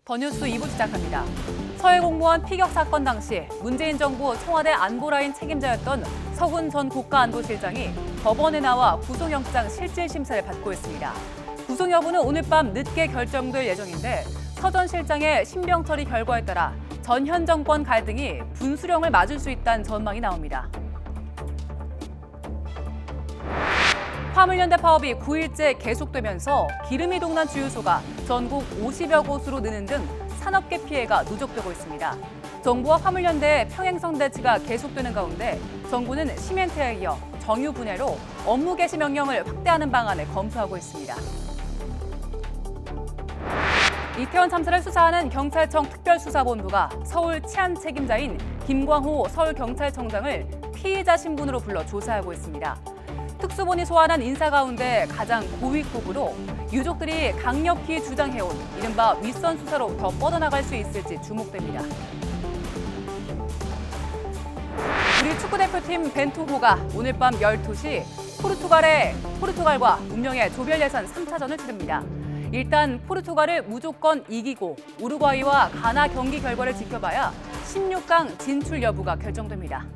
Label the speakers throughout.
Speaker 1: 더 뉴스 2부 시작합니다. 서해 공무원 피격 사건 당시 문재인 정부 청와대 안보라인 책임자였던 서훈 전 국가안보실장이 법원에 나와 구속영장 실질 심사를 받고 있습니다. 구속 여부는 오늘 밤 늦게 결정될 예정인데 서 전 실장의 신병 처리 결과에 따라 전현 정권 갈등이 분수령을 맞을 수 있다는 전망이 나옵니다. 화물연대 파업이 9일째 계속되면서 기름이 동난 주유소가 전국 50여 곳으로 느는 등 산업계 피해가 누적되고 있습니다. 정부와 화물연대의 평행선 대치가 계속되는 가운데 정부는 시멘트에 이어 정유 분해로 업무 개시 명령을 확대하는 방안을 검토하고 있습니다. 이태원 참사를 수사하는 경찰청 특별수사본부가 서울 치안 책임자인 김광호 서울경찰청장을 피의자 신분으로 불러 조사하고 있습니다. 특수본이 소환한 인사 가운데 가장 고위급으로 유족들이 강력히 주장해온 이른바 윗선 수사로 더 뻗어나갈 수 있을지 주목됩니다. 우리 축구대표팀 벤투호가 오늘 밤 12시 포르투갈과 운명의 조별 예선 3차전을 치릅니다. 일단 포르투갈을 무조건 이기고 우루과이와 가나 경기 결과를 지켜봐야 16강 진출 여부가 결정됩니다.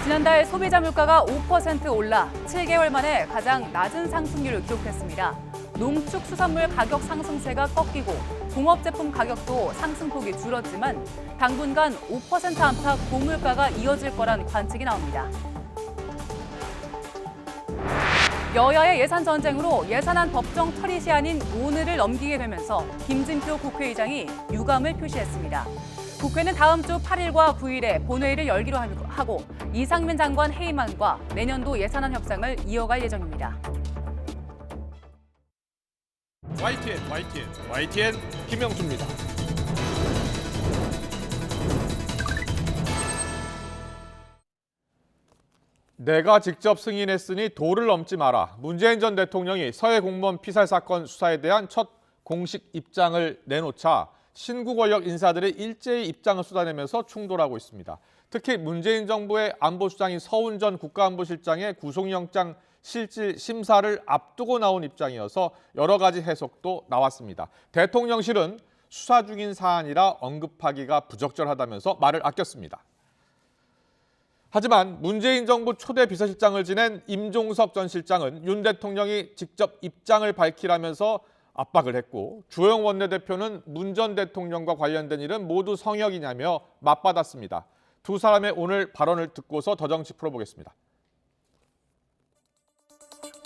Speaker 1: 지난달 소비자 물가가 5% 올라 7개월 만에 가장 낮은 상승률을 기록했습니다. 농축수산물 가격 상승세가 꺾이고 공업제품 가격도 상승폭이 줄었지만 당분간 5% 안팎 고물가가 이어질 거란 관측이 나옵니다. 여야의 예산 전쟁으로 예산안 법정 처리 시한인 오늘을 넘기게 되면서 김진표 국회의장이 유감을 표시했습니다. 국회는 다음 주 8일과 9일에 본회의를 열기로 하고 이상민 장관 해임안과 내년도 예산안 협상을 이어갈 예정입니다.
Speaker 2: YTN 김영수입니다. 내가 직접 승인했으니 도를 넘지 마라. 문재인 전 대통령이 서해 공무원 피살 사건 수사에 대한 첫 공식 입장을 내놓자 신구 권력 인사들이 일제히 입장을 쏟아내면서 충돌하고 있습니다. 특히 문재인 정부의 안보수장인 서훈 전 국가안보실장의 구속영장 실질 심사를 앞두고 나온 입장이어서 여러 가지 해석도 나왔습니다. 대통령실은 수사 중인 사안이라 언급하기가 부적절하다면서 말을 아꼈습니다. 하지만 문재인 정부 초대 비서실장을 지낸 임종석 전 실장은 윤 대통령이 직접 입장을 밝히라면서 압박을 했고 주호영 원내대표는 문 전 대통령과 관련된 일은 모두 성역이냐며 맞받았습니다. 두 사람의 오늘 발언을 듣고서 더 정치 풀어보겠습니다.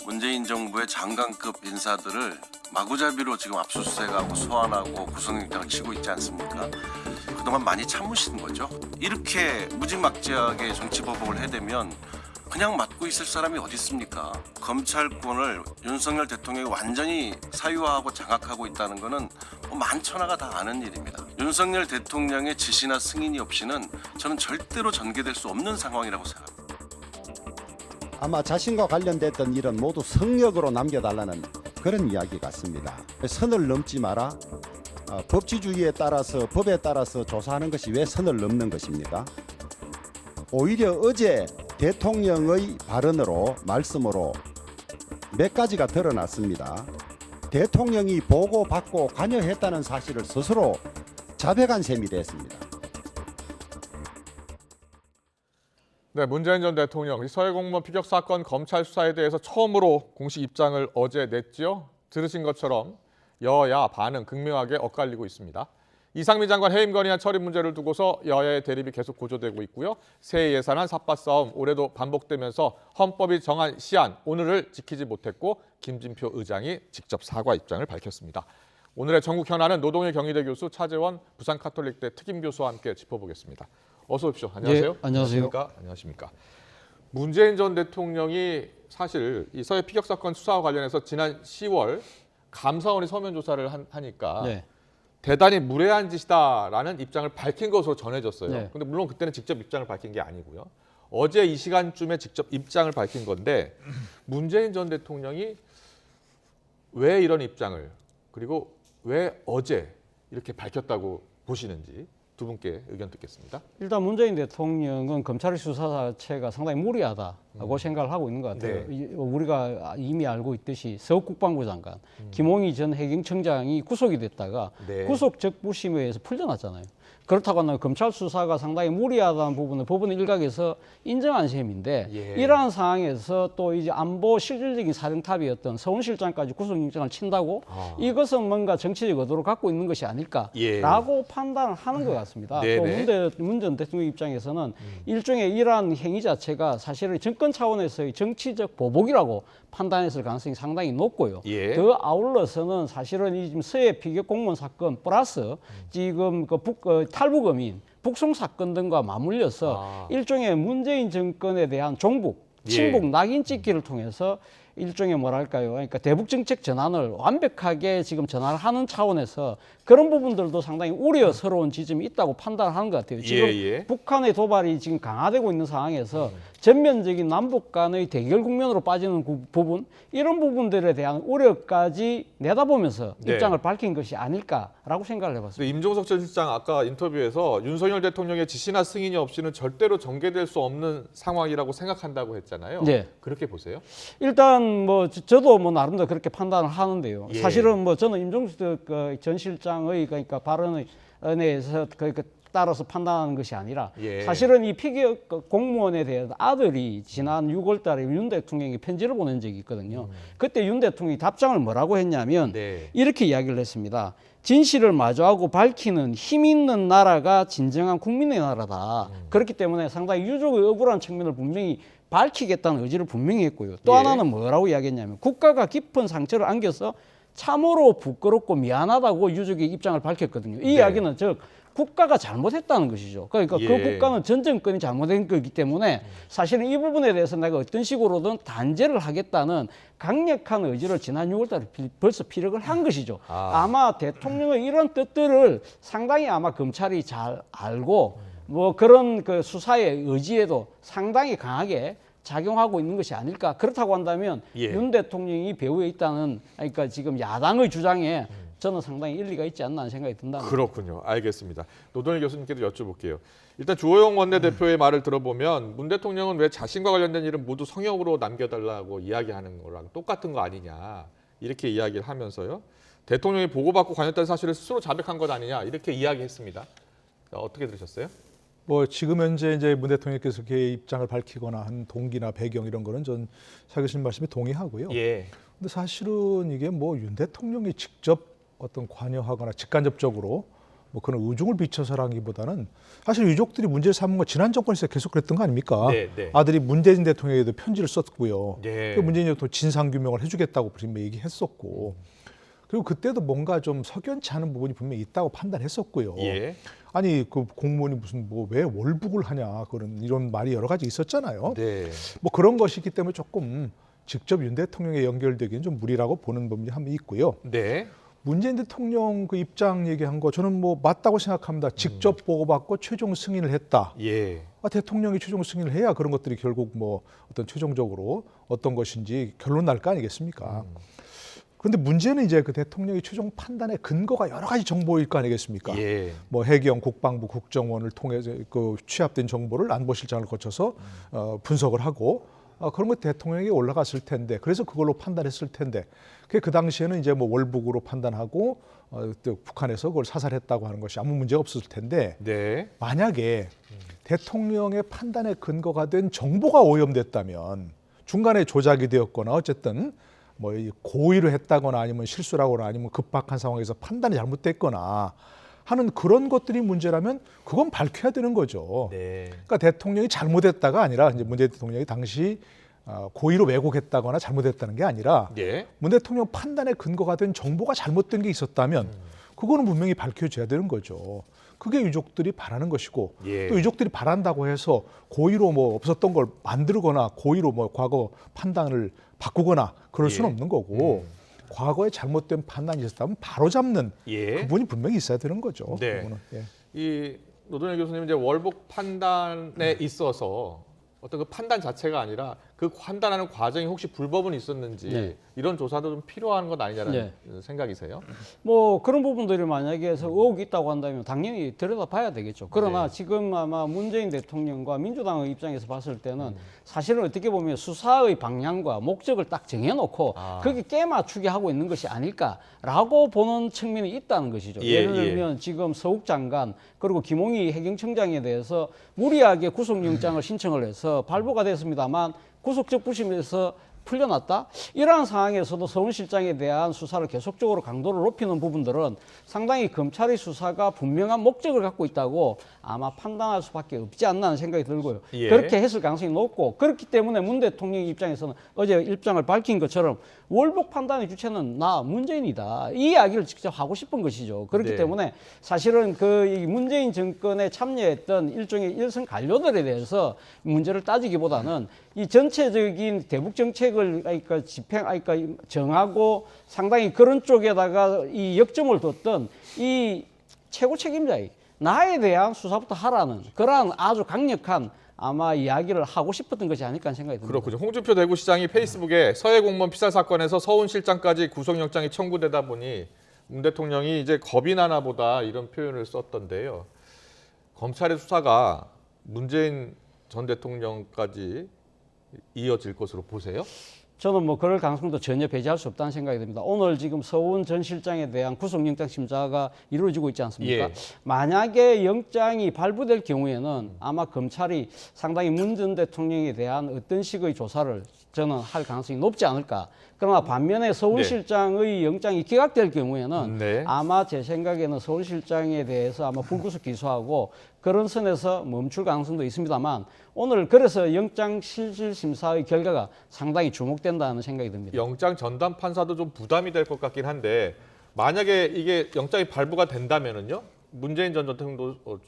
Speaker 3: 문재인 정부의 장관급 인사들을 마구잡이로 지금 압수수색하고 소환하고 구속영장을 치고 있지 않습니까? 그동안 많이 참으신 거죠. 이렇게 무지막지하게 정치보복을 해대면 그냥 맡고 있을 사람이 어디 있습니까? 검찰권을 윤석열 대통령이 완전히 사유화하고 장악하고 있다는 것은 만천하가 다 아는 일입니다. 윤석열 대통령의 지시나 승인이 없이는 저는 절대로 전개될 수 없는 상황이라고 생각합니다.
Speaker 4: 아마 자신과 관련됐던 일은 모두 성역으로 남겨달라는 그런 이야기 같습니다. 선을 넘지 마라. 법치주의에 따라서 법에 따라서 조사하는 것이 왜 선을 넘는 것입니까? 오히려 어제 대통령의 발언으로 말씀으로 몇 가지가 드러났습니다. 대통령이 보고받고 관여했다는 사실을 스스로 자백한 셈이 됐습니다.
Speaker 2: 네, 문재인 전 대통령 서해 공무원 피격 사건 검찰 수사에 대해서 처음으로 공식 입장을 어제 냈죠. 들으신 것처럼 여야 반응 극명하게 엇갈리고 있습니다. 이상민 장관 해임 건의안 처리 문제를 두고서 여야의 대립이 계속 고조되고 있고요. 새해 예산안 삿바싸움 올해도 반복되면서 헌법이 정한 시한 오늘을 지키지 못했고 김진표 의장이 직접 사과 입장을 밝혔습니다. 오늘의 전국 현안은 노동일 경희대 교수 차재원 부산카톨릭대 특임 교수와 함께 짚어보겠습니다. 어서 오십시오. 안녕하세요.
Speaker 5: 예, 안녕하세요.
Speaker 2: 안녕하십니까. 문재인 전 대통령이 사실 이 서해 피격 사건 수사와 관련해서 지난 10월 감사원이 서면 조사를 하니까
Speaker 5: 네.
Speaker 2: 대단히 무례한 짓이다라는 입장을 밝힌 것으로 전해졌어요.
Speaker 5: 네.
Speaker 2: 근데 물론 그때는 직접 입장을 밝힌 게 아니고요. 어제 이 시간쯤에 직접 입장을 밝힌 건데 문재인 전 대통령이 왜 이런 입장을 그리고 왜 어제 이렇게 밝혔다고 보시는지 두 분께 의견 듣겠습니다.
Speaker 5: 일단 문재인 대통령은 검찰의 수사 자체가 상당히 무리하다고 생각을 하고 있는 것 같아요. 우리가 이미 알고 있듯이 서 국방부 장관, 김홍희 전 해경청장이 구속이 됐다가 구속 적부심에 의해서 풀려났잖아요. 그렇다고 하면 검찰 수사가 상당히 무리하다는 부분을 법원 일각에서 인정한 셈인데 이러한 상황에서 또 이제 안보 실질적인 사령탑이었던 서훈실장까지 구속영장을 친다고 이것은 뭔가 정치적 의도를 갖고 있는 것이 아닐까라고 판단을 하는 것 같습니다. 또 문 전 대통령 입장에서는 일종의 이러한 행위 자체가 사실은 정권 차원에서의 정치적 보복이라고 판단했을 가능성이 상당히 높고요. 더 아울러서는 사실은 이 지금 서해 피격 공무원 사건 플러스 지금 탈북어민 북송 사건 등과 맞물려서 일종의 문재인 정권에 대한 종북, 친북 낙인 찍기를 통해서 일종의 뭐랄까요, 그러니까 대북 정책 전환을 완벽하게 지금 전환하는 차원에서 그런 부분들도 상당히 우려스러운 지점이 있다고 판단하는 것 같아요. 지금 북한의 도발이 지금 강화되고 있는 상황에서 전면적인 남북 간의 대결 국면으로 빠지는 부분, 이런 부분들에 대한 우려까지 내다보면서 입장을 밝힌 것이 아닐까라고 생각을 해봤습니다.
Speaker 2: 임종석 전 실장 아까 인터뷰에서 윤석열 대통령의 지시나 승인이 없이는 절대로 전개될 수 없는 상황이라고 생각한다고 했잖아요. 그렇게 보세요?
Speaker 5: 일단 뭐 저도 뭐 나름대로 그렇게 판단을 하는데요. 사실은 뭐 저는 임종석 전 실장의 그러니까 발언에 의해서 따라서 판단하는 것이 아니라 사실은 이 피격 공무원에 대한 아들이 지난 6월 달에 윤 대통령에게 편지를 보낸 적이 있거든요. 그때 윤 대통령이 답장을 뭐라고 했냐면 이렇게 이야기를 했습니다. 진실을 마주하고 밝히는 힘 있는 나라가 진정한 국민의 나라다. 그렇기 때문에 상당히 유족의 억울한 측면을 분명히 밝히겠다는 의지를 분명히 했고요. 또 하나는 뭐라고 이야기했냐면 국가가 깊은 상처를 안겨서 참으로 부끄럽고 미안하다고 유족의 입장을 밝혔거든요. 이 이야기는 즉 국가가 잘못했다는 것이죠. 그러니까 그 국가는 전 정권이 잘못된 거기 때문에 사실은 이 부분에 대해서 내가 어떤 식으로든 단죄를 하겠다는 강력한 의지를 지난 6월 달에 벌써 피력을 한 것이죠. 아마 대통령의 이런 뜻들을 상당히 아마 검찰이 잘 알고 뭐 그런 그 수사의 의지에도 상당히 강하게 작용하고 있는 것이 아닐까. 그렇다고 한다면 윤 대통령이 배후에 있다는, 그러니까 지금 야당의 주장에 저는 상당히 일리가 있지 않나 하는 생각이 든다.
Speaker 2: 그렇군요. 알겠습니다. 노동일 교수님께도 여쭤볼게요. 일단 주호영 원내대표의 말을 들어보면 문 대통령은 왜 자신과 관련된 일은 모두 성역으로 남겨달라고 이야기하는 거랑 똑같은 거 아니냐 이렇게 이야기를 하면서요. 대통령이 보고받고 관여했다는 사실을 스스로 자백한 것 아니냐 이렇게 이야기했습니다. 어떻게 들으셨어요?
Speaker 6: 뭐 지금 현재 이제 문 대통령께서 그의 입장을 밝히거나 한 동기나 배경 이런 거는 전 사 교수님 말씀에 동의하고요. 근데 사실은 이게 뭐 윤 대통령이 직접 어떤 관여하거나 직간접적으로 뭐 그런 의중을 비춰서라기보다는 사실 유족들이 문제를 삼은 거 지난 정권에서 계속 그랬던 거 아닙니까? 아들이 문재인 대통령에도 편지를 썼고요. 그 문재인 대통령 진상 규명을 해주겠다고 분명히 얘기했었고, 그리고 그때도 뭔가 좀 석연치 않은 부분이 분명히 있다고 판단했었고요. 아니 그 공무원이 무슨 뭐 왜 월북을 하냐 그런 이런 말이 여러 가지 있었잖아요. 뭐 그런 것이 있기 때문에 조금 직접 윤 대통령에 연결되기는 좀 무리라고 보는 부분이 한번 있고요. 문재인 대통령 그 입장 얘기한 거 저는 뭐 맞다고 생각합니다. 직접 보고받고 최종 승인을 했다. 대통령이 최종 승인을 해야 그런 것들이 결국 뭐 어떤 최종적으로 어떤 것인지 결론 날 거 아니겠습니까? 그런데 문제는 이제 그 대통령의 최종 판단의 근거가 여러 가지 정보일 거 아니겠습니까? 뭐 해경, 국방부, 국정원을 통해서 그 취합된 정보를 안보실장을 거쳐서 분석을 하고 그런 것 대통령에게 올라갔을 텐데, 그래서 그걸로 판단했을 텐데, 그 당시에는 이제 뭐 월북으로 판단하고 또 북한에서 그걸 사살했다고 하는 것이 아무 문제가 없었을 텐데, 만약에 대통령의 판단의 근거가 된 정보가 오염됐다면, 중간에 조작이 되었거나 어쨌든 뭐 고의로 했다거나 아니면 실수라거나 아니면 급박한 상황에서 판단이 잘못됐거나 하는 그런 것들이 문제라면 그건 밝혀야 되는 거죠. 그러니까 대통령이 잘못했다가 아니라 이제 문재인 대통령이 당시 고의로 왜곡했다거나 잘못했다는 게 아니라 문 대통령 판단의 근거가 된 정보가 잘못된 게 있었다면 그거는 분명히 밝혀져야 되는 거죠. 그게 유족들이 바라는 것이고 또 유족들이 바란다고 해서 고의로 뭐 없었던 걸 만들거나 고의로 뭐 과거 판단을 바꾸거나 그럴 수는 없는 거고 과거에 잘못된 판단이 있었다면 바로 잡는 그분이 분명히 있어야 되는 거죠.
Speaker 2: 이 노동일 교수님 이제 월북 판단에 있어서 어떤 그 판단 자체가 아니라 그 판단하는 과정이 혹시 불법은 있었는지
Speaker 5: 네.
Speaker 2: 이런 조사도 좀 필요한 것 아니냐는
Speaker 5: 네.
Speaker 2: 생각이세요?
Speaker 5: 뭐 그런 부분들이 만약에 해서 의혹이 있다고 한다면 당연히 들여다봐야 되겠죠. 그러나
Speaker 2: 네.
Speaker 5: 지금 아마 문재인 대통령과 민주당의 입장에서 봤을 때는 사실은 어떻게 보면 수사의 방향과 목적을 딱 정해놓고 그게 깨맞추게 하고 있는 것이 아닐까라고 보는 측면이 있다는 것이죠.
Speaker 2: 예,
Speaker 5: 예를 들면 지금 서욱 장관 그리고 김홍희 해경청장에 대해서 무리하게 구속영장을 신청을 해서 발부가 됐습니다만 구속적 부심에서 풀려났다? 이러한 상황에서도 서훈 실장에 대한 수사를 계속적으로 강도를 높이는 부분들은 상당히 검찰의 수사가 분명한 목적을 갖고 있다고 아마 판단할 수밖에 없지 않나 하는 생각이 들고요.
Speaker 2: 예.
Speaker 5: 그렇게 했을 가능성이 높고 그렇기 때문에 문 대통령 입장에서는 어제 입장을 밝힌 것처럼 월북 판단의 주체는 나 문재인이다. 이 이야기를 직접 하고 싶은 것이죠. 그렇기
Speaker 2: 네.
Speaker 5: 때문에 사실은 이 문재인 정권에 참여했던 일종의 일선 관료들에 대해서 문제를 따지기보다는 이 전체적인 대북 정책을 그러니까 정하고 상당히 그런 쪽에다가 이 역점을 뒀던 이 최고 책임자의 나에 대한 수사부터 하라는 그러한 아주 강력한 아마 이야기를 하고 싶었던 것이 아닐까 하는 생각이 듭니다.
Speaker 2: 그렇군요. 홍준표 대구시장이 페이스북에 서해 공무원 피살 사건에서 서훈 실장까지 구속영장이 청구되다 보니 문 대통령이 이제 겁이 나나 보다 이런 표현을 썼던데요. 검찰의 수사가 문재인 전 대통령까지 이어질 것으로 보세요?
Speaker 5: 저는 뭐 그럴 가능성도 전혀 배제할 수 없다는 생각이 듭니다. 오늘 지금 서훈 전 실장에 대한 구속영장 심사가 이루어지고 있지 않습니까?
Speaker 2: 예.
Speaker 5: 만약에 영장이 발부될 경우에는 아마 검찰이 상당히 문 전 대통령에 대한 어떤 식의 조사를 저는 할 가능성이 높지 않을까. 그러나 반면에 서훈
Speaker 2: 네.
Speaker 5: 실장의 영장이 기각될 경우에는
Speaker 2: 네.
Speaker 5: 아마 제 생각에는 서훈 실장에 대해서 아마 불구속 기소하고 그런 선에서 멈출 가능성도 있습니다만 오늘 그래서 영장 실질 심사의 결과가 상당히 주목된다는 생각이 듭니다.
Speaker 2: 영장 전담 판사도 좀 부담이 될 것 같긴 한데 만약에 이게 영장이 발부가 된다면은요 문재인 전 대통령도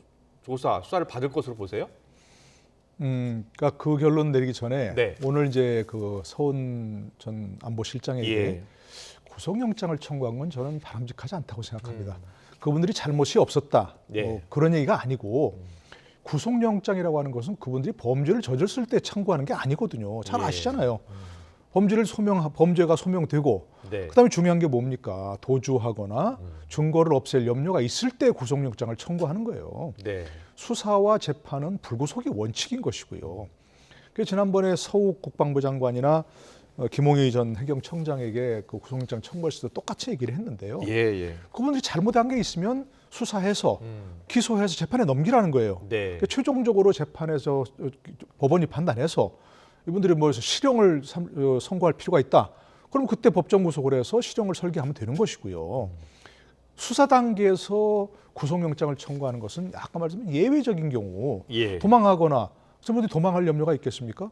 Speaker 2: 수사를 받을 것으로 보세요?
Speaker 6: 그러니까 그 결론 내리기 전에
Speaker 2: 네.
Speaker 6: 오늘 이제 그 서훈 전 안보실장에게
Speaker 2: 예.
Speaker 6: 구속영장을 청구한 건 저는 바람직하지 않다고 생각합니다. 그분들이 잘못이 없었다.
Speaker 2: 예.
Speaker 6: 뭐 그런 얘기가 아니고 구속영장이라고 하는 것은 그분들이 범죄를 저질렀을 때 청구하는 게 아니거든요. 잘
Speaker 2: 예.
Speaker 6: 아시잖아요. 범죄가 소명되고
Speaker 2: 네.
Speaker 6: 그다음에 중요한 게 뭡니까? 도주하거나 증거를 없앨 염려가 있을 때 구속영장을 청구하는 거예요.
Speaker 2: 네.
Speaker 6: 수사와 재판은 불구속이 원칙인 것이고요. 그래서 지난번에 서욱 국방부 장관이나 김홍희 전 해경청장에게 그 구속영장 청구했을 때 똑같이 얘기를 했는데요.
Speaker 2: 예.
Speaker 6: 그분들이 잘못한 게 있으면 수사해서 기소해서 재판에 넘기라는 거예요.
Speaker 2: 네.
Speaker 6: 그러니까 최종적으로 재판에서 법원이 판단해서 이분들이 뭐 실형을 선고할 필요가 있다. 그럼 그때 법정 구속을 해서 실형을 설계하면 되는 것이고요. 수사 단계에서 구속영장을 청구하는 것은 아까 말씀드린 예외적인 경우
Speaker 2: 예.
Speaker 6: 도망하거나 그분들이 도망할 염려가 있겠습니까?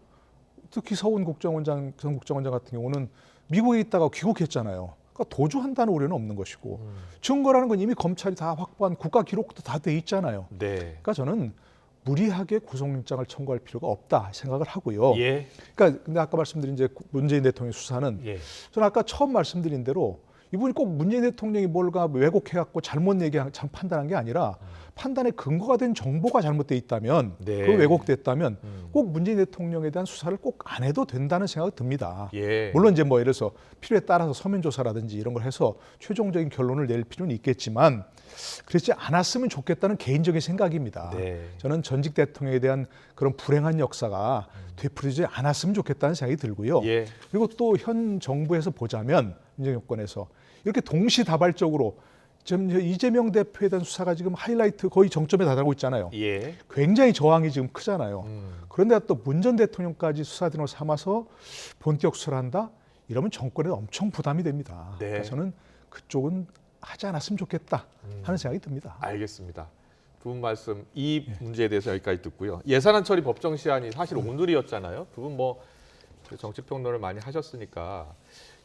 Speaker 6: 특히 서훈 국정원장 같은 경우는 미국에 있다가 귀국했잖아요. 그러니까 도주한다는 우려는 없는 것이고 증거라는 건 이미 검찰이 다 확보한 국가 기록도 다 돼 있잖아요.
Speaker 2: 네.
Speaker 6: 그러니까 저는 무리하게 구속영장을 청구할 필요가 없다 생각을 하고요.
Speaker 2: 예.
Speaker 6: 그러니까 근데 아까 말씀드린 이제 문재인 대통령 수사는
Speaker 2: 예.
Speaker 6: 저는 아까 처음 말씀드린 대로 이분이 꼭 문재인 대통령이 뭔가 왜곡해갖고 잘못 판단한 게 아니라 판단의 근거가 된 정보가 잘못돼 있다면
Speaker 2: 네.
Speaker 6: 그 왜곡됐다면 꼭 문재인 대통령에 대한 수사를 꼭 안 해도 된다는 생각이 듭니다.
Speaker 2: 예.
Speaker 6: 물론 이제 뭐 예를 들어서 필요에 따라서 서면 조사라든지 이런 걸 해서 최종적인 결론을 낼 필요는 있겠지만 그렇지 않았으면 좋겠다는 개인적인 생각입니다.
Speaker 2: 네.
Speaker 6: 저는 전직 대통령에 대한 그런 불행한 역사가 되풀이지 않았으면 좋겠다는 생각이 들고요.
Speaker 2: 예.
Speaker 6: 그리고 또 현 정부에서 보자면 문재인 정권에서 이렇게 동시다발적으로 지금 이재명 대표에 대한 수사가 지금 하이라이트 거의 정점에 다다르고 있잖아요.
Speaker 2: 예.
Speaker 6: 굉장히 저항이 지금 크잖아요. 그런데 또 문 전 대통령까지 수사대로 삼아서 본격 수사를 한다? 이러면 정권에 엄청 부담이 됩니다.
Speaker 2: 네.
Speaker 6: 그래서 저는 그쪽은 하지 않았으면 좋겠다 하는 생각이 듭니다.
Speaker 2: 알겠습니다. 두 분 말씀 이 문제에 대해서 여기까지 듣고요. 예산안 처리 법정 시한이 사실 오늘이었잖아요. 두 분 뭐 정치평론을 많이 하셨으니까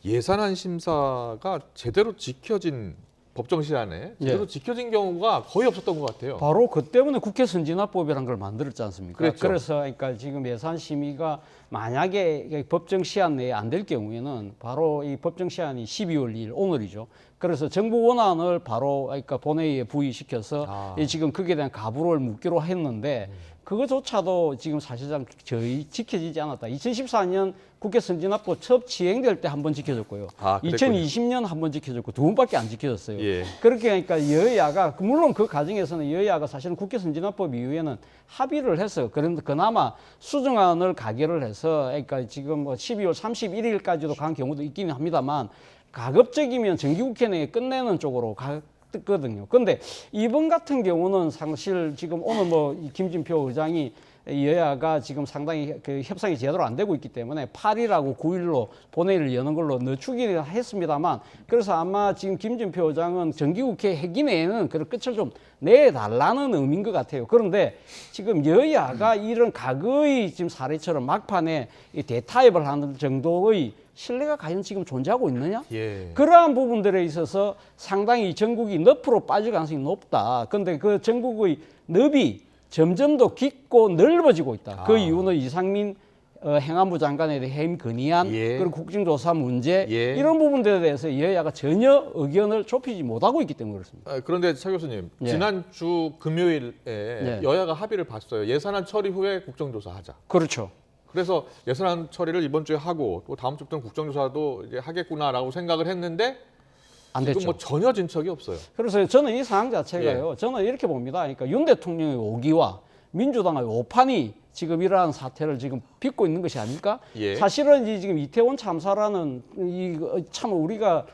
Speaker 2: 예산안 심사가 제대로 지켜진 법정 시한에 제대로 지켜진 경우가 거의 없었던 것 같아요.
Speaker 5: 바로 그 때문에 국회 선진화법이라는 걸 만들었지 않습니까?
Speaker 2: 그랬죠.
Speaker 5: 그래서 그러니까 지금 예산 심의가 만약에 법정 시한 내에 안 될 경우에는 바로 이 법정 시한이 12월 2일 오늘이죠. 그래서 정부 원안을 바로 그러니까 본회의에 부의시켜서 지금 거기에 대한 가부를 묻기로 했는데 그거조차도 지금 사실상 저희 지켜지지 않았다. 2014년 국회 선진화법 처음 시행될 때 한 번 지켜졌고요.
Speaker 2: 아, 그랬군요.
Speaker 5: 2020년 한 번 지켜졌고 두 번밖에 안 지켜졌어요.
Speaker 2: 예.
Speaker 5: 그렇게 하니까 여야가 물론 그 과정에서는 여야가 사실은 국회 선진화법 이후에는 합의를 해서 그나마 수정안을 가결을 해서 그러니까 지금 뭐 12월 31일까지도 간 경우도 있기는 합니다만 가급적이면 정기국회 내에 끝내는 쪽으로 갔거든요. 그런데 이번 같은 경우는 사실 지금 오늘 뭐 김진표 의장이 여야가 지금 상당히 그 협상이 제대로 안 되고 있기 때문에 8일하고 9일로 본회의를 여는 걸로 늦추기는 했습니다만 그래서 아마 지금 김진표 의장은 정기국회 회기 내에는 그 끝을 좀 내달라는 의미인 것 같아요. 그런데 지금 여야가 이런 과거의 지금 사례처럼 막판에 이 대타협을 하는 정도의 신뢰가 과연 지금 존재하고 있느냐?
Speaker 2: 예.
Speaker 5: 그러한 부분들에 있어서 상당히 전국이 늪으로 빠질 가능성이 높다. 그런데 그 전국의 늪이 점점 더 깊고 넓어지고 있다. 그 이유는 이상민 행안부 장관에 대해 해임 건의안
Speaker 2: 예.
Speaker 5: 그리고 국정조사 문제
Speaker 2: 예.
Speaker 5: 이런 부분들에 대해서 여야가 전혀 의견을 좁히지 못하고 있기 때문에 그렇습니다.
Speaker 2: 그런데 차 교수님,
Speaker 5: 예.
Speaker 2: 지난주 금요일에
Speaker 5: 네.
Speaker 2: 여야가 합의를 봤어요. 예산안 처리 후에 국정조사 하자.
Speaker 5: 그렇죠.
Speaker 2: 그래서 예산안 처리를 이번 주에 하고 또 다음 주부터는 국정조사도 이제 하겠구나라고 생각을 했는데
Speaker 5: 안
Speaker 2: 지금
Speaker 5: 됐죠.
Speaker 2: 뭐 전혀 진척이 없어요.
Speaker 5: 그래서 저는 이 상황 자체가요. 저는 이렇게 봅니다. 그러니까 윤 대통령의 오기와 민주당의 오판이 지금 이러한 사태를 지금 빚고 있는 것이 아닙니까?
Speaker 2: 예.
Speaker 5: 사실은 이 지금 이태원 참사라는 이 참 우리가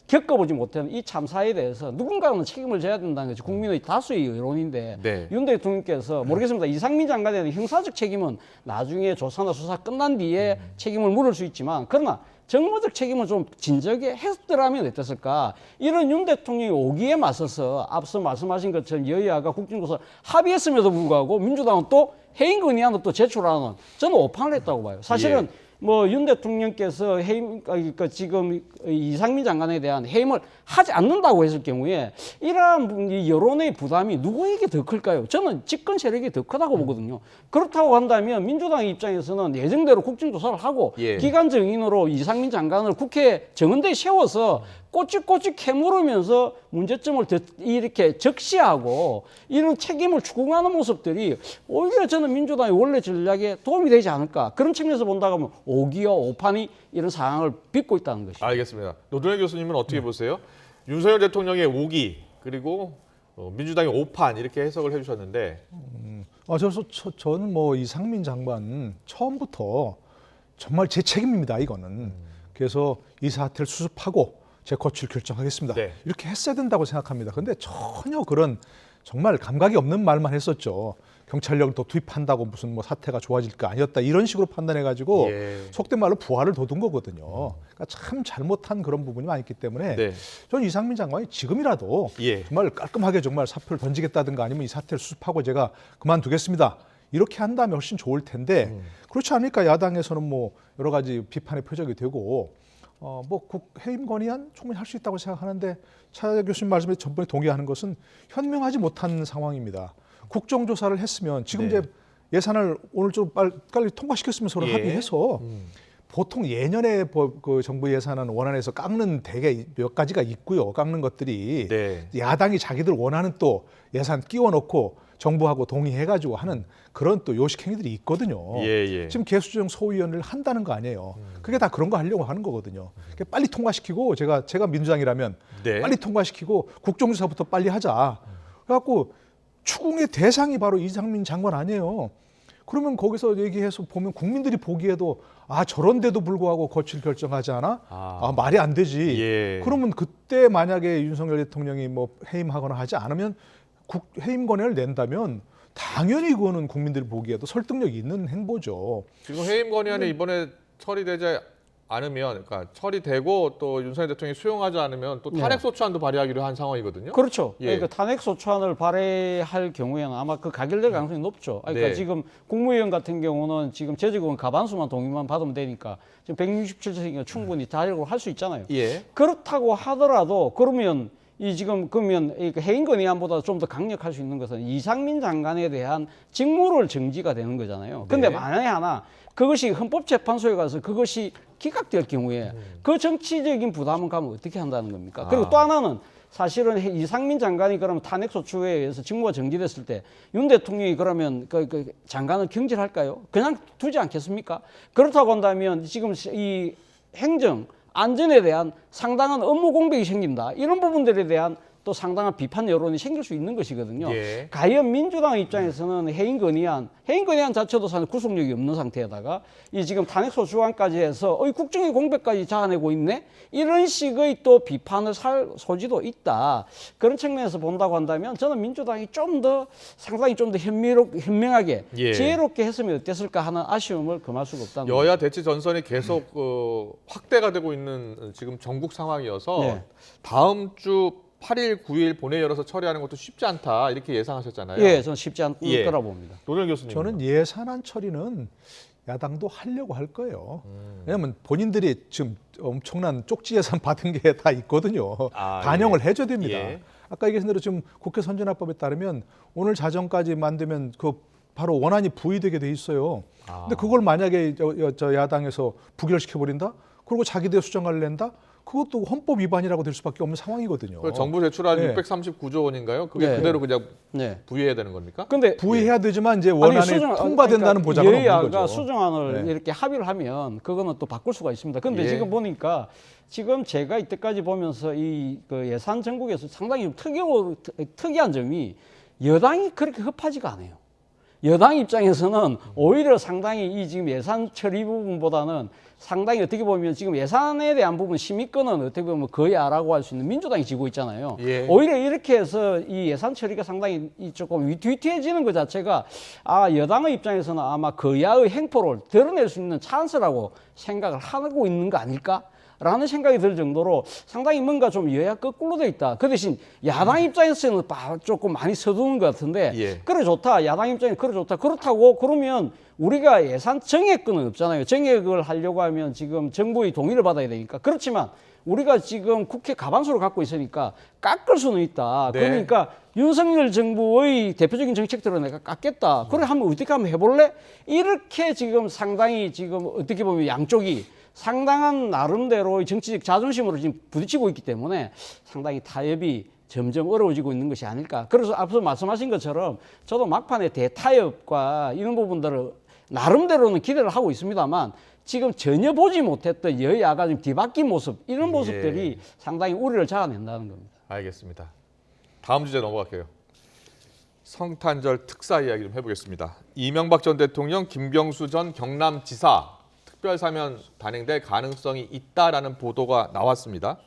Speaker 5: 겪어보지 못한 이 참사에 대해서 누군가는 책임을 져야 된다는 것이 국민의 다수의 여론인데
Speaker 2: 네.
Speaker 5: 윤 대통령께서 모르겠습니다. 이상민 장관에 대한 형사적 책임은 나중에 조사나 수사 끝난 뒤에 책임을 물을 수 있지만 그러나 정무적 책임을 좀 진작에 했더라면 어땠을까? 이런 윤 대통령이 오기에 맞서서 앞서 말씀하신 것처럼 여야가 국정조사 합의했음에도 불구하고 민주당은 또 해임 건의안을 또 제출하는 저는 오판을 했다고 봐요. 사실은 뭐 윤 대통령께서 해임 그러니까 지금 이상민 장관에 대한 해임을 하지 않는다고 했을 경우에 이러한 이 여론의 부담이 누구에게 더 클까요? 저는 집권 세력이 더 크다고 보거든요. 그렇다고 한다면 민주당 입장에서는 예정대로 국정조사를 하고
Speaker 2: 예.
Speaker 5: 기간 정인으로 이상민 장관을 국회 정원대에 세워서 꼬치꼬치 캐물으면서 문제점을 이렇게 적시하고 이런 책임을 추궁하는 모습들이 오히려 저는 민주당의 원래 전략에 도움이 되지 않을까. 그런 측면에서 본다고 하면 오기와 오판이 이런 상황을 빚고 있다는 것이죠.
Speaker 2: 알겠습니다. 노동현 교수님은 어떻게 보세요? 윤석열 대통령의 오기 그리고 민주당의 오판 이렇게 해석을 해주셨는데
Speaker 6: 저는 뭐 이상민 장관 처음부터 정말 제 책임입니다. 이거는. 그래서 이 사태를 수습하고 제 거취를 결정하겠습니다.
Speaker 2: 네.
Speaker 6: 이렇게 했어야 된다고 생각합니다. 그런데 전혀 그런 정말 감각이 없는 말만 했었죠. 경찰력을 더 투입한다고 무슨 뭐 사태가 좋아질 거 아니었다 이런 식으로 판단해가지고
Speaker 2: 예.
Speaker 6: 속된 말로 부활을 돋운 거거든요. 그러니까 참 잘못한 그런 부분이 많이 있기 때문에
Speaker 2: 네.
Speaker 6: 저는 이상민 장관이 지금이라도
Speaker 2: 예.
Speaker 6: 정말 깔끔하게 정말 사표를 던지겠다든가 아니면 이 사태를 수습하고 제가 그만두겠습니다. 이렇게 한다면 훨씬 좋을 텐데 그렇지 않으니까 야당에서는 뭐 여러 가지 비판의 표적이 되고 뭐 해임 건의안 충분히 할 수 있다고 생각하는데 차 교수님 말씀에 전번에 동의하는 것은 현명하지 못한 상황입니다. 국정조사를 했으면 지금
Speaker 2: 네.
Speaker 6: 이제 예산을 오늘 좀 빨리 통과시켰으면 서로
Speaker 2: 예.
Speaker 6: 합의해서 보통 예년에 그 정부 예산안 원안에서 깎는 대개 몇 가지가 있고요. 깎는 것들이
Speaker 2: 네.
Speaker 6: 야당이 자기들 원하는 또 예산 끼워 넣고 정부하고 동의해가지고 하는 그런 또 요식 행위들이 있거든요.
Speaker 2: 예.
Speaker 6: 지금 개수조정 소위원회를 한다는 거 아니에요. 그게 다 그런 거 하려고 하는 거거든요. 그러니까 빨리 통과시키고 제가 민주당이라면
Speaker 2: 네.
Speaker 6: 빨리 통과시키고 국정조사부터 빨리 하자. 그래갖고 추궁의 대상이 바로 이상민 장관 아니에요. 그러면 거기서 얘기해서 보면 국민들이 보기에도 저런데도 불구하고 거취를 결정하지 않아? 말이 안 되지.
Speaker 2: 예.
Speaker 6: 그러면 그때 만약에 윤석열 대통령이 뭐 해임하거나 하지 않으면 해임 건의를 낸다면 당연히 그거는 국민들이 보기에도 설득력이 있는 행보죠.
Speaker 2: 지금 해임 건의안이 이번에 처리되지 않으면, 그러니까 처리되고 또 윤석열 대통령이 수용하지 않으면 또 탄핵 소추안도 발의하기로 한 상황이거든요.
Speaker 5: 그렇죠.
Speaker 2: 예.
Speaker 5: 그러니까 탄핵 소추안을 발의할 경우에는 아마 그 가결될 가능성이 높죠. 그러니까
Speaker 2: 네.
Speaker 5: 지금 국무위원 같은 경우는 지금 제적은 가반수만 동의만 받으면 되니까 지금 167석이니까 충분히 다력으로 할 수 있잖아요.
Speaker 2: 예.
Speaker 5: 그렇다고 하더라도 그러면 그러면 해임 건의안보다 좀 더 강력할 수 있는 것은 이상민 장관에 대한 직무를 정지가 되는 거잖아요. 근데
Speaker 2: 네.
Speaker 5: 만약에 하나 그것이 헌법재판소에 가서 그것이 기각될 경우에 그 정치적인 부담은 가면 어떻게 한다는 겁니까? 그리고 또 하나는 사실은 이상민 장관이 그러면 탄핵소추에 의해서 직무가 정지됐을 때 윤 대통령이 그러면 그 장관을 경질할까요? 그냥 두지 않겠습니까? 그렇다고 한다면 지금 이 행정 안전에 대한 상당한 업무 공백이 생긴다. 이런 부분들에 대한 또 상당한 비판 여론이 생길 수 있는 것이거든요.
Speaker 2: 예.
Speaker 5: 과연 민주당 입장에서는 해임 건의안 자체도 사실 구속력이 없는 상태에다가 이 지금 탄핵소추안까지 해서 국정의 공백까지 자아내고 있네? 이런 식의 또 비판을 살 소지도 있다. 그런 측면에서 본다고 한다면 저는 민주당이 상당히 좀 더 현명하게
Speaker 2: 예.
Speaker 5: 지혜롭게 했으면 어땠을까 하는 아쉬움을 금할 수가 없다는 거죠.
Speaker 2: 여야 대치 전선이 계속 확대가 되고 있는 지금 전국 상황이어서
Speaker 5: 네.
Speaker 2: 다음 주 8일, 9일 본회의 열어서 처리하는 것도 쉽지 않다 이렇게 예상하셨잖아요.
Speaker 5: 예, 저는 쉽지 않을
Speaker 2: 예.
Speaker 5: 거라 봅니다.
Speaker 2: 노정 교수님.
Speaker 6: 저는 예산안 처리는 야당도 하려고 할 거예요. 왜냐하면 본인들이 지금 엄청난 쪽지 예산 받은 게 다 있거든요. 반영을
Speaker 2: 예.
Speaker 6: 해줘야 됩니다.
Speaker 2: 예.
Speaker 6: 아까 얘기하신 대로 지금 국회 선진화법에 따르면 오늘 자정까지 만들면 그 바로 원안이 부의되게 돼 있어요. 근데 그걸 만약에 저 야당에서 부결시켜 버린다? 그리고 자기들 수정을 낸다? 그것도 헌법 위반이라고 될 수밖에 없는 상황이거든요.
Speaker 2: 정부 제출한
Speaker 6: 네.
Speaker 2: 639조 원인가요? 그게
Speaker 5: 네.
Speaker 2: 그대로 그냥
Speaker 5: 네.
Speaker 2: 부의해야 되는 겁니까?
Speaker 5: 근데
Speaker 6: 부의해야 되지만 이제 원안이 통과된다는 보장은 없는
Speaker 5: 여야가
Speaker 6: 거죠.
Speaker 5: 수정안을
Speaker 6: 네.
Speaker 5: 이렇게 합의를 하면 그거는 또 바꿀 수가 있습니다. 근데
Speaker 2: 예.
Speaker 5: 지금 보니까 지금 제가 이때까지 보면서 그 예산 전국에서 상당히 좀 특이한 점이 여당이 그렇게 급하지가 않아요. 여당 입장에서는 오히려 상당히 이 지금 예산 처리 부분보다는 상당히 어떻게 보면 지금 예산에 대한 부분 심의권은 어떻게 보면 거의 아라고 할 수 있는 민주당이 지고 있잖아요.
Speaker 2: 예.
Speaker 5: 오히려 이렇게 해서 이 예산 처리가 상당히 조금 위태위태해지는 것 자체가 여당의 입장에서는 아마 거야의 행포를 드러낼 수 있는 찬스라고 생각을 하고 있는 거 아닐까? 라는 생각이 들 정도로 상당히 뭔가 좀 여야 거꾸로 돼 있다. 그 대신 야당 입장에서는 조금 많이 서두는 것 같은데
Speaker 2: 예.
Speaker 5: 그래 좋다. 야당 입장에 그래 좋다. 그렇다고 그러면 우리가 예산 정액권은 없잖아요. 정액을 하려고 하면 지금 정부의 동의를 받아야 되니까. 그렇지만 우리가 지금 국회 과반수를 갖고 있으니까 깎을 수는 있다.
Speaker 2: 네.
Speaker 5: 그러니까 윤석열 정부의 대표적인 정책들은 내가 깎겠다. 그래 한번 어떻게 한번 해볼래? 이렇게 지금 상당히 지금 어떻게 보면 양쪽이 상당한 나름대로의 정치적 자존심으로 지금 부딪히고 있기 때문에 상당히 타협이 점점 어려워지고 있는 것이 아닐까. 그래서 앞서 말씀하신 것처럼 저도 막판에 대타협과 이런 부분들을 나름대로는 기대를 하고 있습니다만 지금 전혀 보지 못했던 여야가 지금 뒤바뀐 모습 이런 모습들이 상당히 우려를 자아낸다는 겁니다.
Speaker 2: 알겠습니다. 다음 주제 넘어갈게요. 성탄절 특사 이야기 좀 해보겠습니다. 이명박 전 대통령, 김경수 전 경남지사 특별사면 단행될 가능성이 있다라는 보도가 나왔습니다.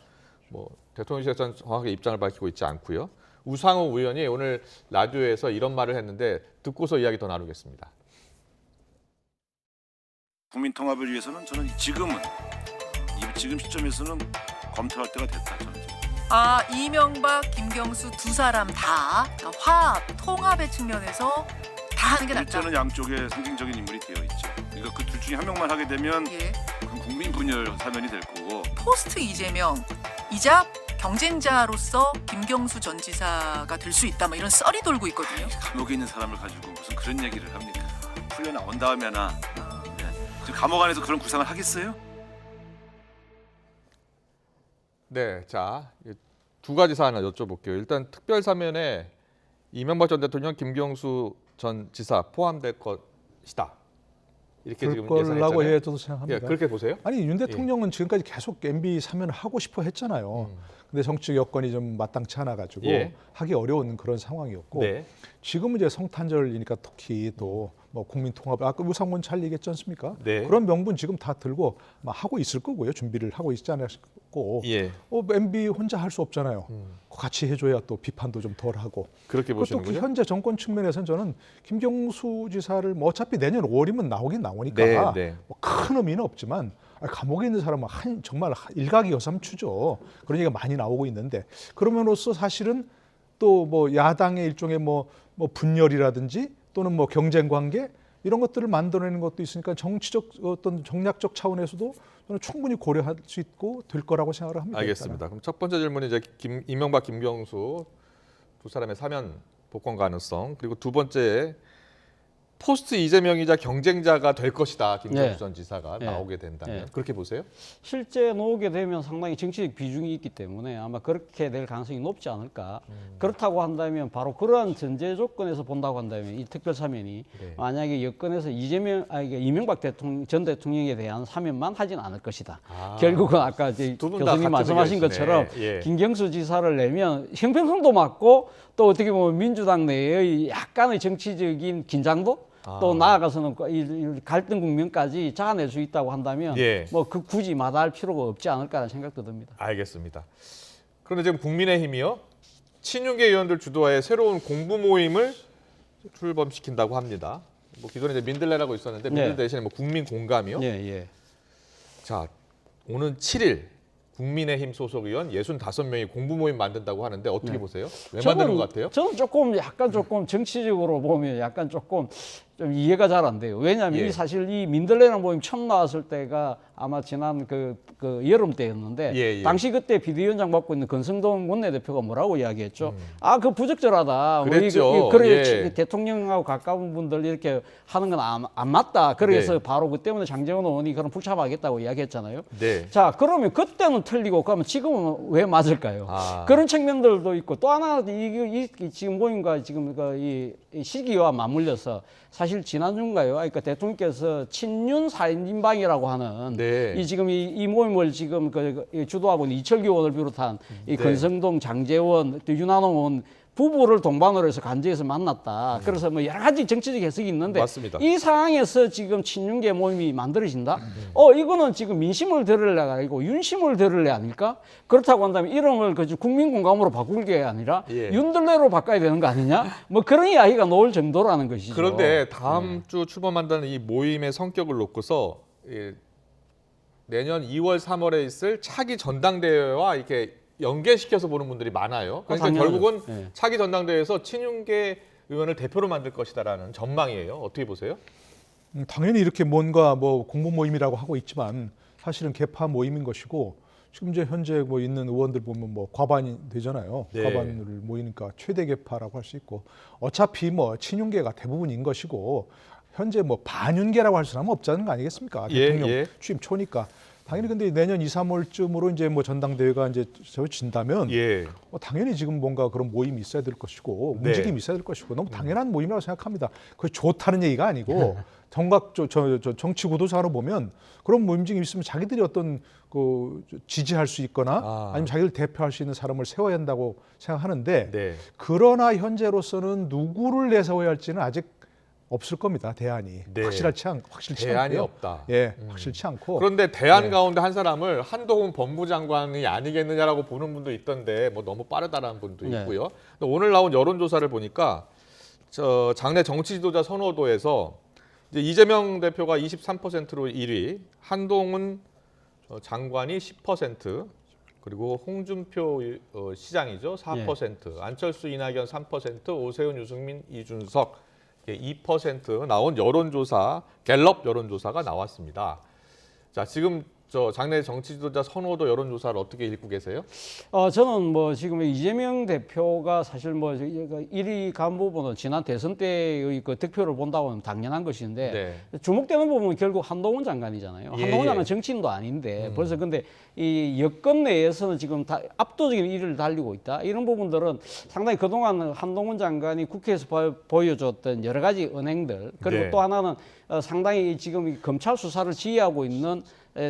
Speaker 2: 대통령실에서는 정확하게 입장을 밝히고 있지 않고요. 우상호 의원이 오늘 라디오에서 이런 말을 했는데 듣고서 이야기 더 나누겠습니다.
Speaker 3: 국민 통합을 위해서는 저는 지금 시점에서는 검토할 때가 됐다. 저는.
Speaker 7: 이명박, 김경수 두 사람 다 화합, 통합의 측면에서 다 하는 게 낫다.
Speaker 3: 일제는 양쪽에 상징적인 인물이 되어 있죠. 그러니까 그 둘 중에 한 명만 하게 되면
Speaker 7: 예.
Speaker 3: 그건 국민 분열 사면이 될 거고.
Speaker 7: 포스트 이재명이자 경쟁자로서 김경수 전 지사가 될 수 있다. 이런 썰이 돌고 있거든요.
Speaker 3: 감옥에 있는 사람을 가지고 무슨 그런 얘기를 합니까? 풀려 나온 다음에나 지금 감옥 안에서 그런 구상을 하겠어요?
Speaker 2: 네, 자, 두 가지 사안 하나 여쭤볼게요. 일단 특별사면에 이명박 전 대통령, 김경수 전 지사 포함될 것이다. 이렇게 지금
Speaker 6: 그럴
Speaker 2: 예상했잖아요.
Speaker 6: 거라고 해 저도 생각합니다.
Speaker 2: 예, 그렇게 보세요?
Speaker 6: 아니 윤 대통령은 지금까지 계속 MB 사면을 하고 싶어 했잖아요. 근데 정치 여건이 좀 마땅치 않아 가지고
Speaker 2: 예.
Speaker 6: 하기 어려운 그런 상황이었고
Speaker 2: 네.
Speaker 6: 지금은 이제 성탄절이니까 특히 또 뭐 국민 통합 아까 우상문 잘 얘기했지 않습니까?
Speaker 2: 네.
Speaker 6: 그런 명분 지금 다 들고 하고 있을 거고요. 준비를 하고 있지 않았고
Speaker 2: 예.
Speaker 6: MB 혼자 할 수 없잖아요. 같이 해줘야 또 비판도 좀 덜하고.
Speaker 2: 그렇게
Speaker 6: 그것도
Speaker 2: 보시는군요.
Speaker 6: 현재 정권 측면에서는 저는 김경수 지사를 어차피 내년 5월이면 나오긴 나오니까
Speaker 2: 네, 네.
Speaker 6: 큰 의미는 없지만 감옥에 있는 사람은 정말 일각이여삼추죠. 그런 얘기가 많이 나오고 있는데 그러면로써 사실은 또 야당의 일종의 분열이라든지 또는 경쟁 관계 이런 것들을 만들어내는 것도 있으니까 정치적 어떤 정략적 차원에서도 저는 충분히 고려할 수 있고 될 거라고 생각을 합니다.
Speaker 2: 알겠습니다. 그럼 첫 번째 질문이 이제 이명박, 김경수 두 사람의 사면 복권 가능성 그리고 두 번째 포스트 이재명이자 경쟁자가 될 것이다. 김경수
Speaker 5: 네.
Speaker 2: 전 지사가
Speaker 5: 네.
Speaker 2: 나오게 된다면
Speaker 5: 네.
Speaker 2: 그렇게 보세요?
Speaker 5: 실제 나오게 되면 상당히 정치적 비중이 있기 때문에 아마 그렇게 될 가능성이 높지 않을까. 그렇다고 한다면 바로 그러한 전제 조건에서 본다고 한다면 이 특별 사면이
Speaker 2: 네.
Speaker 5: 만약에 여권에서 이명박 전 대통령에 대한 사면만 하진 않을 것이다.
Speaker 2: 아.
Speaker 5: 결국은 아까 이제
Speaker 2: 두분다
Speaker 5: 교수님
Speaker 2: 같은
Speaker 5: 말씀하신
Speaker 2: 의견이시네.
Speaker 5: 것처럼
Speaker 2: 예.
Speaker 5: 김경수 지사를 내면 형평성도 맞고 또 어떻게 보면 민주당 내의 약간의 정치적인 긴장도 또 나아가서는 이 갈등 국면까지 잡아낼 수 있다고 한다면
Speaker 2: 예.
Speaker 5: 뭐 그 굳이 마다할 필요가 없지 않을까라는 생각도 듭니다.
Speaker 2: 알겠습니다. 그런데 지금 국민의힘이요. 친윤계 의원들 주도하에 새로운 공부 모임을 출범시킨다고 합니다. 뭐 기존에 이제 민들레라고 있었는데 민들레
Speaker 5: 네.
Speaker 2: 대신에 뭐 국민 공감이요.
Speaker 5: 예, 예.
Speaker 2: 자, 오는 7일 국민의힘 소속 의원 65명이 공부 모임 만든다고 하는데 어떻게 보세요? 왜 만드는 것 같아요?
Speaker 5: 저는 약간 조금 정치적으로 보면 약간 조금 좀 이해가 잘 안 돼요. 왜냐하면
Speaker 2: 예.
Speaker 5: 이 사실 이 민들레라는 모임 처음 나왔을 때가 아마 지난 그 여름 때였는데
Speaker 2: 예, 예.
Speaker 5: 당시 그때 비대위원장 맡고 있는 권성동 원내대표가 뭐라고 이야기했죠? 아, 그 부적절하다.
Speaker 2: 그랬죠.
Speaker 5: 그래
Speaker 2: 예.
Speaker 5: 대통령하고 가까운 분들 이렇게 하는 건 안 맞다. 그래서
Speaker 2: 네.
Speaker 5: 바로 그 때문에 장제원 의원이 그럼 불참하겠다고 이야기했잖아요.
Speaker 2: 네.
Speaker 5: 자, 그러면 그때는 틀리고 그러면 지금은 왜 맞을까요?
Speaker 2: 아.
Speaker 5: 그런 측면들도 있고 또 하나 이 지금 모임과 지금 이 시기와 맞물려서 사실 지난주인가요? 그러니까 대통령께서 친윤 살인방이라고 하는
Speaker 2: 네.
Speaker 5: 이 지금 이 모임을 지금 주도하고 있는 이철규 의원을 비롯한 이
Speaker 2: 네.
Speaker 5: 권성동, 장제원, 또 윤한홍 의원 부부를 동반으로 해서 간주해서 만났다. 그래서 뭐 여러 가지 정치적 해석이 있는데
Speaker 2: 맞습니다.
Speaker 5: 이 상황에서 지금 친윤계 모임이 만들어진다? 이거는 지금 민심을 들을래 아니고 윤심을 들을래 아닐까? 그렇다고 한다면 이름을 국민공감으로 바꿀 게 아니라
Speaker 2: 예.
Speaker 5: 윤들레로 바꿔야 되는 거 아니냐? 뭐 그런 이야기가 나올 정도라는 것이죠.
Speaker 2: 그런데 다음 주 출범한다는 이 모임의 성격을 놓고서 내년 2월, 3월에 있을 차기 전당대회와 이렇게 연계시켜서 보는 분들이 많아요. 그러니까
Speaker 5: 당연하죠.
Speaker 2: 결국은
Speaker 5: 네.
Speaker 2: 차기 전당대회에서 친윤계 의원을 대표로 만들 것이다라는 전망이에요. 어떻게 보세요?
Speaker 6: 당연히 이렇게 뭔가 뭐 공부 모임이라고 하고 있지만 사실은 개파 모임인 것이고 지금 이제 현재 뭐 있는 의원들 보면 뭐 과반이 되잖아요.
Speaker 2: 네.
Speaker 6: 과반을 모이니까 최대 개파라고 할 수 있고 어차피 뭐 친윤계가 대부분인 것이고 현재 뭐 반윤계라고 할 수는 없자는 거 아니겠습니까?
Speaker 2: 예,
Speaker 6: 대통령
Speaker 2: 예.
Speaker 6: 취임 초니까. 당연히 근데 내년 2, 3월쯤으로 이제 뭐 전당대회가 이제 진다면
Speaker 2: 예.
Speaker 6: 당연히 지금 뭔가 그런 모임이 있어야 될 것이고
Speaker 2: 네.
Speaker 6: 움직임이 있어야 될 것이고 너무 당연한 모임이라고 생각합니다. 그게 좋다는 얘기가 아니고 정각 정치 구도상으로 보면 그런 움직임이 있으면 자기들이 어떤 지지할 수 있거나 아니면 자기를 대표할 수 있는 사람을 세워야 한다고 생각하는데
Speaker 2: 네.
Speaker 6: 그러나 현재로서는 누구를 내세워야 할지는 아직 없을 겁니다. 대안이
Speaker 2: 네.
Speaker 6: 확실치
Speaker 2: 대안이
Speaker 6: 않고요.
Speaker 2: 없다.
Speaker 6: 예, 확실치 않고.
Speaker 2: 그런데 대안 가운데 한 사람을 한동훈 법무장관이 아니겠느냐라고 보는 분도 있던데 뭐 너무 빠르다라는 분도
Speaker 5: 네.
Speaker 2: 있고요. 근데 오늘 나온 여론조사를 보니까 장내 정치 지도자 선호도에서 이제 이재명 대표가 23%로 1위, 한동훈 장관이 10%, 그리고 홍준표 시장이죠 4%, 안철수 이낙연 3%, 오세훈 유승민 이준석 2% 나온 여론조사, 갤럽 여론조사가 나왔습니다. 자, 지금 장내 정치 지도자 선호도 여론조사를 어떻게 읽고 계세요?
Speaker 5: 저는 뭐 지금 이재명 대표가 사실 뭐 1위 간 부분은 지난 대선 때의 그 득표를 본다고 하면 당연한 것인데 주목되는 부분은 결국 한동훈 장관이잖아요.
Speaker 2: 예,
Speaker 5: 한동훈 장관
Speaker 2: 예.
Speaker 5: 정치인도 아닌데 벌써 근데 이 여권 내에서는 지금 다 압도적인 1위를 달리고 있다. 이런 부분들은 상당히 그동안 한동훈 장관이 국회에서 보여줬던 여러 가지 은행들 그리고
Speaker 2: 네.
Speaker 5: 또 하나는 상당히 지금 이 검찰 수사를 지휘하고 있는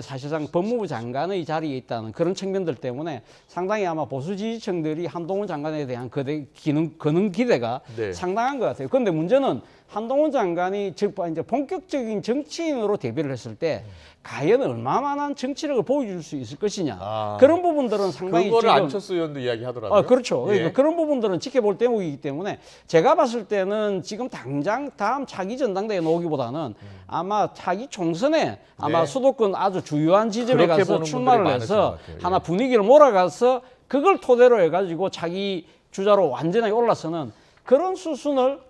Speaker 5: 사실상 법무부 장관의 자리에 있다는 그런 측면들 때문에 상당히 아마 보수 지지층들이 한동훈 장관에 대한 거는 기대가
Speaker 2: 네.
Speaker 5: 상당한 것 같아요. 그런데 문제는 한동훈 장관이 즉 이제 본격적인 정치인으로 데뷔를 했을 때 과연 얼마만한 정치력을 보여줄 수 있을 것이냐 그런 부분들은 상당히
Speaker 2: 그거를
Speaker 5: 지금
Speaker 2: 안철수 의원도 이야기하더라고요.
Speaker 5: 그렇죠.
Speaker 2: 예.
Speaker 5: 그러니까 그런 부분들은 지켜볼 대목이기 때문에 제가 봤을 때는 지금 당장 다음 차기 전당대회 나오기보다는 아마 차기 총선에 아마
Speaker 2: 네.
Speaker 5: 수도권 아주 주요한 지점에
Speaker 2: 그렇게
Speaker 5: 가서
Speaker 2: 보는
Speaker 5: 출마를
Speaker 2: 분들이
Speaker 5: 해서
Speaker 2: 많으신 것 같아요. 예.
Speaker 5: 하나 분위기를 몰아가서 그걸 토대로 해가지고 차기 주자로 완전히 올라서는 그런 수순을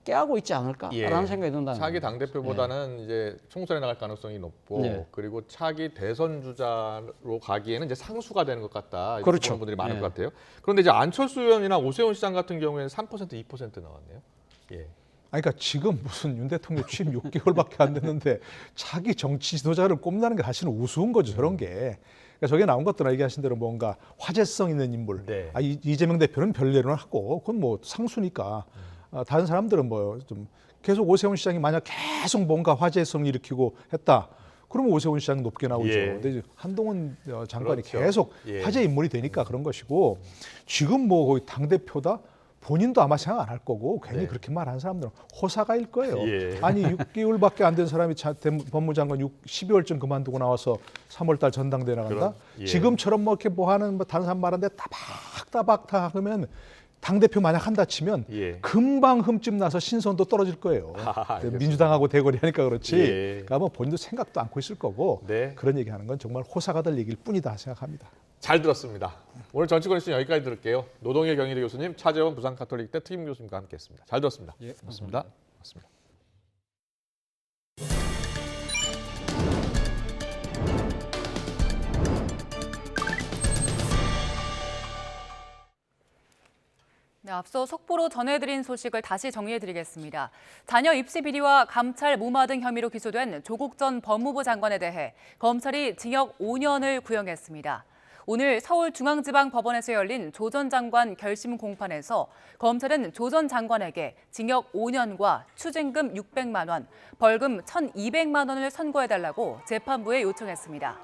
Speaker 5: 깨하고 있지 않을까라는 생각이 든다는
Speaker 2: 차기
Speaker 5: 겁니다.
Speaker 2: 당대표보다는 이제 총선에 나갈 가능성이 높고
Speaker 5: 네.
Speaker 2: 그리고 차기 대선 주자로 가기에는 이제 상수가 되는 것 같다. 이렇게
Speaker 5: 그렇죠.
Speaker 2: 보는 분들이 많을
Speaker 5: 네.
Speaker 2: 것 같아요. 그런데 이제 안철수 의원이나 오세훈 시장 같은 경우에는 3%, 2% 나왔네요. 예.
Speaker 6: 아니, 그러니까 지금 무슨 윤 대통령 취임 6개월밖에 안 됐는데 자기 정치 지도자를 꼽는다는 게 사실은 우스운 거죠, 저런 게. 그러니까 저게 나온 것들은 얘기하신 대로 뭔가 화제성 있는 인물.
Speaker 2: 네.
Speaker 6: 이재명 대표는 별례로는 하고 그건 뭐 상수니까. 다른 사람들은 뭐 좀 계속 오세훈 시장이 만약 계속 뭔가 화제성 일으키고 했다. 그러면 오세훈 시장이 높게 나오죠.
Speaker 2: 예.
Speaker 6: 근데 이제 한동훈 장관이
Speaker 2: 그렇죠.
Speaker 6: 계속
Speaker 2: 예.
Speaker 6: 화제 인물이 되니까 그런 것이고, 지금 뭐 거의 당 대표다. 본인도 아마 생각 안 할 거고 괜히
Speaker 2: 네.
Speaker 6: 그렇게 말하는 사람들은 호사가일 거예요.
Speaker 2: 예.
Speaker 6: 아니 6개월밖에 안 된 사람이 법무장관 12월쯤 그만두고 나와서 3월달 전당대회 나간다.
Speaker 2: 예.
Speaker 6: 지금처럼 뭐 이렇게 뭐 하는 뭐 다른 사람 말하는데 따박따박 다 하면 당 대표 만약 한다 치면
Speaker 2: 예.
Speaker 6: 금방 흠집 나서 신선도 떨어질 거예요.
Speaker 2: 알겠습니다.
Speaker 6: 민주당하고 대거리 하니까 그렇지.
Speaker 2: 예.
Speaker 6: 그러니까 뭐 본인도 생각도 않고 있을 거고
Speaker 2: 네.
Speaker 6: 그런 얘기하는 건 정말 호사가 될 얘기일 뿐이다 생각합니다.
Speaker 2: 잘 들었습니다. 오늘 정치권 이슈는 여기까지 들을게요. 노동의 경희대 교수님, 차재원 부산가톨릭대 특임 교수님과 함께했습니다. 잘 들었습니다.
Speaker 6: 예,
Speaker 2: 고맙습니다. 고맙습니다.
Speaker 1: 네, 앞서 속보로 전해드린 소식을 다시 정리해드리겠습니다. 자녀 입시 비리와 감찰 무마 등 혐의로 기소된 조국 전 법무부 장관에 대해 검찰이 징역 5년을 구형했습니다. 오늘 서울중앙지방법원에서 열린 조 전 장관 결심 공판에서 검찰은 조 전 장관에게 징역 5년과 추징금 600만 원, 벌금 1,200만 원을 선고해달라고 재판부에 요청했습니다.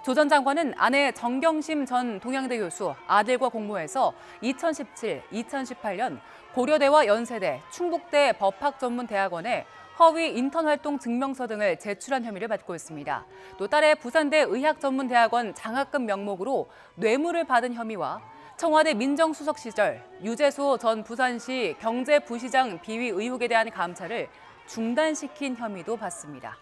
Speaker 1: 조 전 장관은 아내 정경심 전 동양대 교수, 아들과 공모해서 2017, 2018년 고려대와 연세대, 충북대 법학전문대학원에 허위 인턴 활동 증명서 등을 제출한 혐의를 받고 있습니다. 또 딸의 부산대 의학전문대학원 장학금 명목으로 뇌물을 받은 혐의와 청와대 민정수석 시절 유재소 전 부산시 경제부시장 비위 의혹에 대한 감찰을 중단시킨 혐의도 받습니다.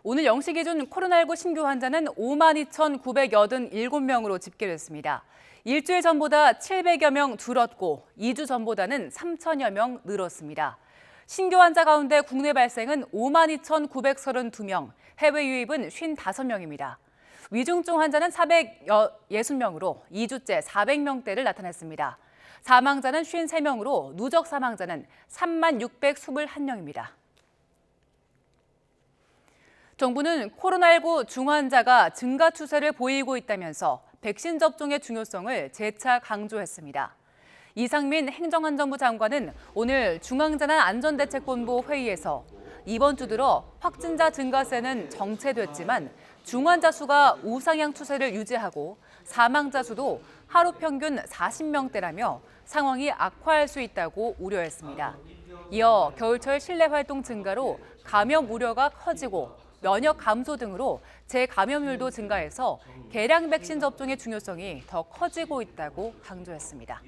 Speaker 1: 오늘 0시 기준 코로나19 신규 환자는 52,987명으로 집계됐습니다. 일주일 전보다 700여 명 줄었고 2주 전보다는 3,000여 명 늘었습니다. 신규 환자 가운데 국내 발생은 52,932명, 해외 유입은 55명입니다. 위중증 환자는 460명으로 2주째 400명대를 나타냈습니다. 사망자는 53명으로 누적 사망자는 36,621명입니다. 정부는 코로나19 중환자가 증가 추세를 보이고 있다면서 백신 접종의 중요성을 재차 강조했습니다. 이상민 행정안전부 장관은 오늘 중앙재난안전대책본부 회의에서 이번 주 들어 확진자 증가세는 정체됐지만 중환자 수가 우상향 추세를 유지하고 사망자 수도 하루 평균 40명대라며 상황이 악화할 수 있다고 우려했습니다. 이어 겨울철 실내 활동 증가로 감염 우려가 커지고 면역 감소 등으로 재감염률도 증가해서 개량 백신 접종의 중요성이 더 커지고 있다고 강조했습니다.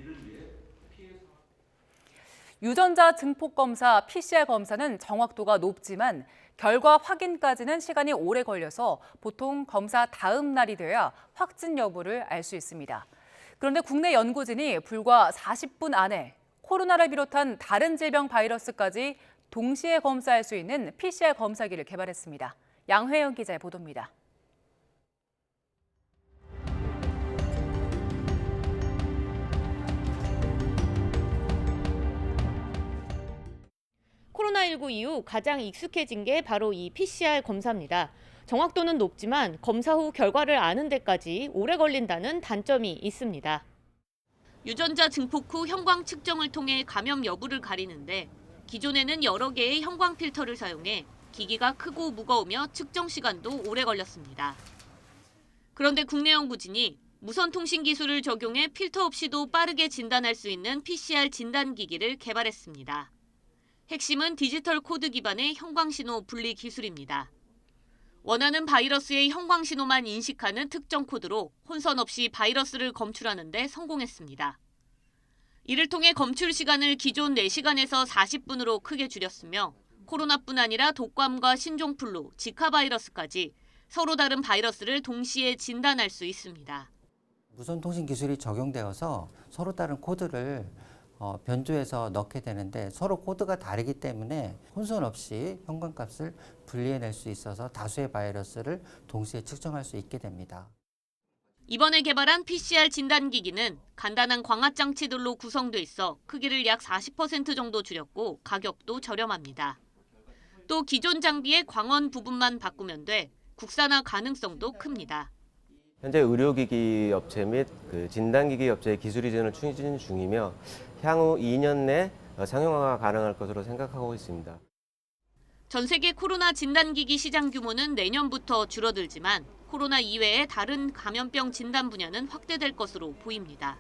Speaker 1: 유전자 증폭 검사 PCR 검사는 정확도가 높지만 결과 확인까지는 시간이 오래 걸려서 보통 검사 다음 날이 돼야 확진 여부를 알 수 있습니다. 그런데 국내 연구진이 불과 40분 안에 코로나를 비롯한 다른 질병 바이러스까지 동시에 검사할 수 있는 PCR 검사기를 개발했습니다. 양회영 기자의 보도입니다.
Speaker 8: 코로나19 이후 가장 익숙해진 게 바로 이 PCR 검사입니다. 정확도는 높지만 검사 후 결과를 아는 데까지 오래 걸린다는 단점이 있습니다. 유전자 증폭 후 형광 측정을 통해 감염 여부를 가리는데 기존에는 여러 개의 형광 필터를 사용해 기기가 크고 무거우며 측정 시간도 오래 걸렸습니다. 그런데 국내 연구진이 무선 통신 기술을 적용해 필터 없이도 빠르게 진단할 수 있는 PCR 진단기기를 개발했습니다. 핵심은 디지털 코드 기반의 형광신호 분리 기술입니다. 원하는 바이러스의 형광신호만 인식하는 특정 코드로 혼선 없이 바이러스를 검출하는 데 성공했습니다. 이를 통해 검출 시간을 기존 4시간에서 40분으로 크게 줄였으며 코로나뿐 아니라 독감과 신종플루, 지카 바이러스까지 서로 다른 바이러스를 동시에 진단할 수 있습니다.
Speaker 9: 무선 통신 기술이 적용되어서 서로 다른 코드를 변조해서 넣게 되는데 서로 코드가 다르기 때문에 혼선 없이 형광값을 분리해낼 수 있어서 다수의 바이러스를 동시에 측정할 수 있게 됩니다.
Speaker 8: 이번에 개발한 PCR 진단기기는 간단한 광합 장치들로 구성돼 있어 크기를 약 40% 정도 줄였고 가격도 저렴합니다. 또 기존 장비의 광원 부분만 바꾸면 돼 국산화 가능성도 큽니다.
Speaker 10: 현재 의료기기 업체 및 진단기기 업체의 기술 이전을 추진 중이며 향후 2년 내 상용화가 가능할 것으로 생각하고 있습니다.
Speaker 8: 전 세계 코로나 진단기기 시장 규모는 내년부터 줄어들지만 코로나 이외의 다른 감염병 진단 분야는 확대될 것으로 보입니다.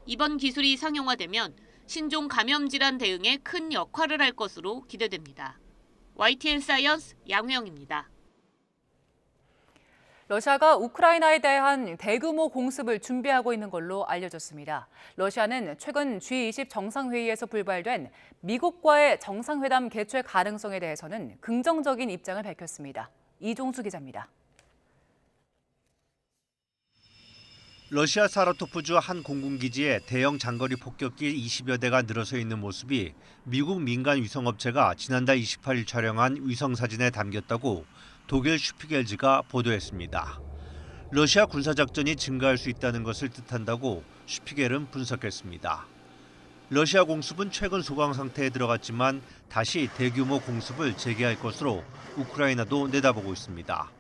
Speaker 8: 이번 기술이 상용화되면 신종 감염 질환 대응에 큰 역할을 할 것으로 기대됩니다. YTN 사이언스 양효영입니다.
Speaker 1: 러시아가 우크라이나에 대한 대규모 공습을 준비하고 있는 걸로 알려졌습니다. 러시아는 최근 G20 정상회의에서 불발된 미국과의 정상회담 개최 가능성에 대해서는 긍정적인 입장을 밝혔습니다. 이종수 기자입니다.
Speaker 11: 러시아 사라토프주 한 공군기지에 대형 장거리 폭격기 20여 대가 늘어서 있는 모습이 미국 민간 위성업체가 지난달 28일 촬영한 위성사진에 담겼다고 독일 슈피겔즈가 보도했습니다. 러시아 군사작전이 증가할 수 있다는 것을 뜻한다고 슈피겔은 분석했습니다. 러시아 공습은 최근 소강 상태에 들어갔지만 다시 대규모 공습을 재개할 것으로 우크라이나도 내다보고 있습니다.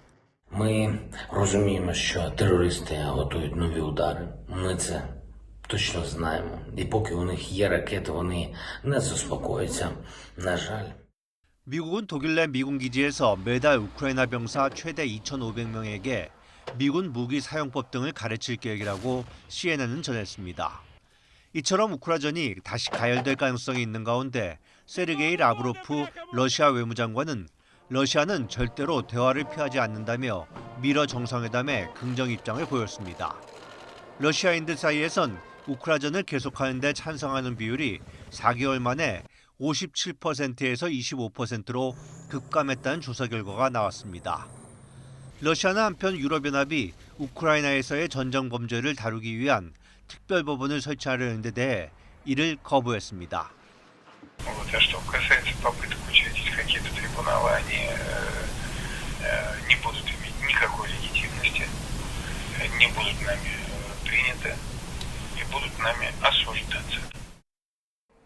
Speaker 12: Ми розуміємо, що терористи готують нові удари. Ми це точно знаємо. І поки у них є ракети, вони не заспокояться. На жаль.
Speaker 11: 미국은 독일 내 미군 기지에서 매달 우크라이나 병사 최대 2,500명에게 미군 무기 사용법 등을 가르칠 계획이라고 CNN은 전했습니다. 이처럼 우크라전이 다시 가열될 가능성이 있는 가운데 세르게이 라브로프 러시아 외무장관은 러시아는 절대로 대화를 피하지 않는다며 미러 정상회담에 긍정 입장을 보였습니다. 러시아인들 사이에선 우크라전을 계속하는 데 찬성하는 비율이 4개월 만에 57%에서 25%로 급감했다는 조사 결과가 나왔습니다. 러시아는 한편 유럽연합이 우크라이나에서의 전쟁 범죄를 다루기 위한 특별법원을 설치하려는 데 대해 이를 거부했습니다.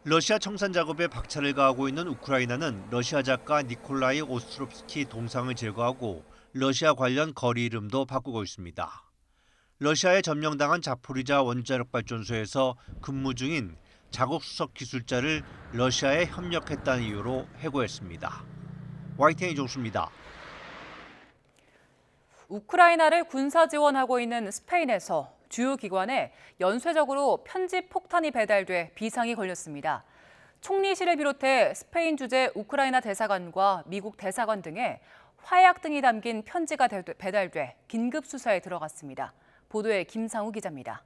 Speaker 11: 러시아 청산 작업에 박차를 가하고 있는 우크라이나는 러시아 작가 니콜라이 오스트롭스키 동상을 제거하고 러시아 관련 거리 이름도 바꾸고 있습니다. 러시아에 점령당한 자포리자 원자력 발전소에서 근무 중인 작업 수석 기술자를 러시아에 협력했다는 이유로 해고했습니다. YTN 이종수입니다.
Speaker 1: 우크라이나를 군사 지원하고 있는 스페인에서 주요 기관에 연쇄적으로 편지 폭탄이 배달돼 비상이 걸렸습니다. 총리실을 비롯해 스페인 주재 우크라이나 대사관과 미국 대사관 등에 화약 등이 담긴 편지가 배달돼 긴급 수사에 들어갔습니다. 보도에 김상우 기자입니다.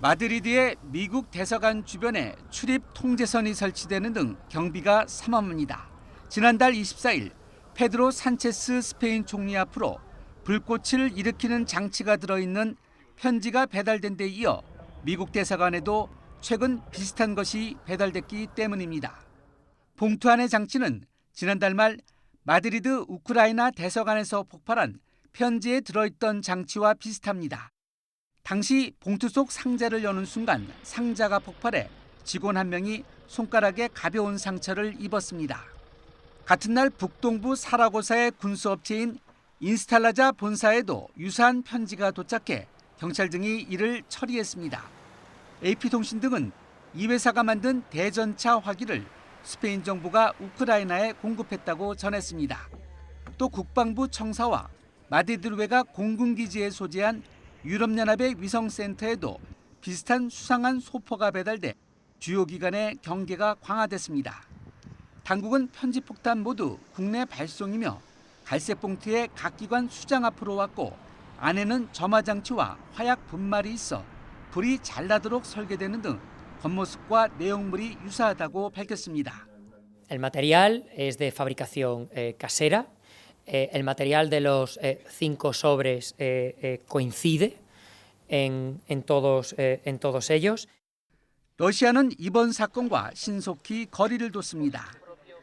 Speaker 13: 마드리드의 미국 대사관 주변에 출입 통제선이 설치되는 등 경비가 삼엄합니다. 지난달 24일 페드로 산체스 스페인 총리 앞으로 불꽃을 일으키는 장치가 들어있는 편지가 배달된 데 이어 미국 대사관에도 최근 비슷한 것이 배달됐기 때문입니다. 봉투 안의 장치는 지난달 말 마드리드 우크라이나 대사관에서 폭발한 편지에 들어있던 장치와 비슷합니다. 당시 봉투 속 상자를 여는 순간 상자가 폭발해 직원 한 명이 손가락에 가벼운 상처를 입었습니다. 같은 날 북동부 사라고사의 군수업체인 인스탈라자 본사에도 유사한 편지가 도착해 경찰 등이 이를 처리했습니다. AP통신 등은 이 회사가 만든 대전차 화기를 스페인 정부가 우크라이나에 공급했다고 전했습니다. 또 국방부 청사와 마드리드외가 공군기지에 소재한 유럽연합의 위성센터에도 비슷한 수상한 소포가 배달돼 주요 기관의 경계가 강화됐습니다. 당국은 편지폭탄 모두 국내 발송이며 갈색 봉투에 각 기관 수장 앞으로 왔고 안에는 점화장치와 화약 분말이 있어 불이 잘 나도록 설계되는 등 겉모습과 내용물이 유사하다고 밝혔습니다.
Speaker 14: El material es de fabricación casera. El material de los 5 sobres coincide en todos ellos.
Speaker 13: 러시아는 이번 사건과 신속히 거리를 뒀습니다.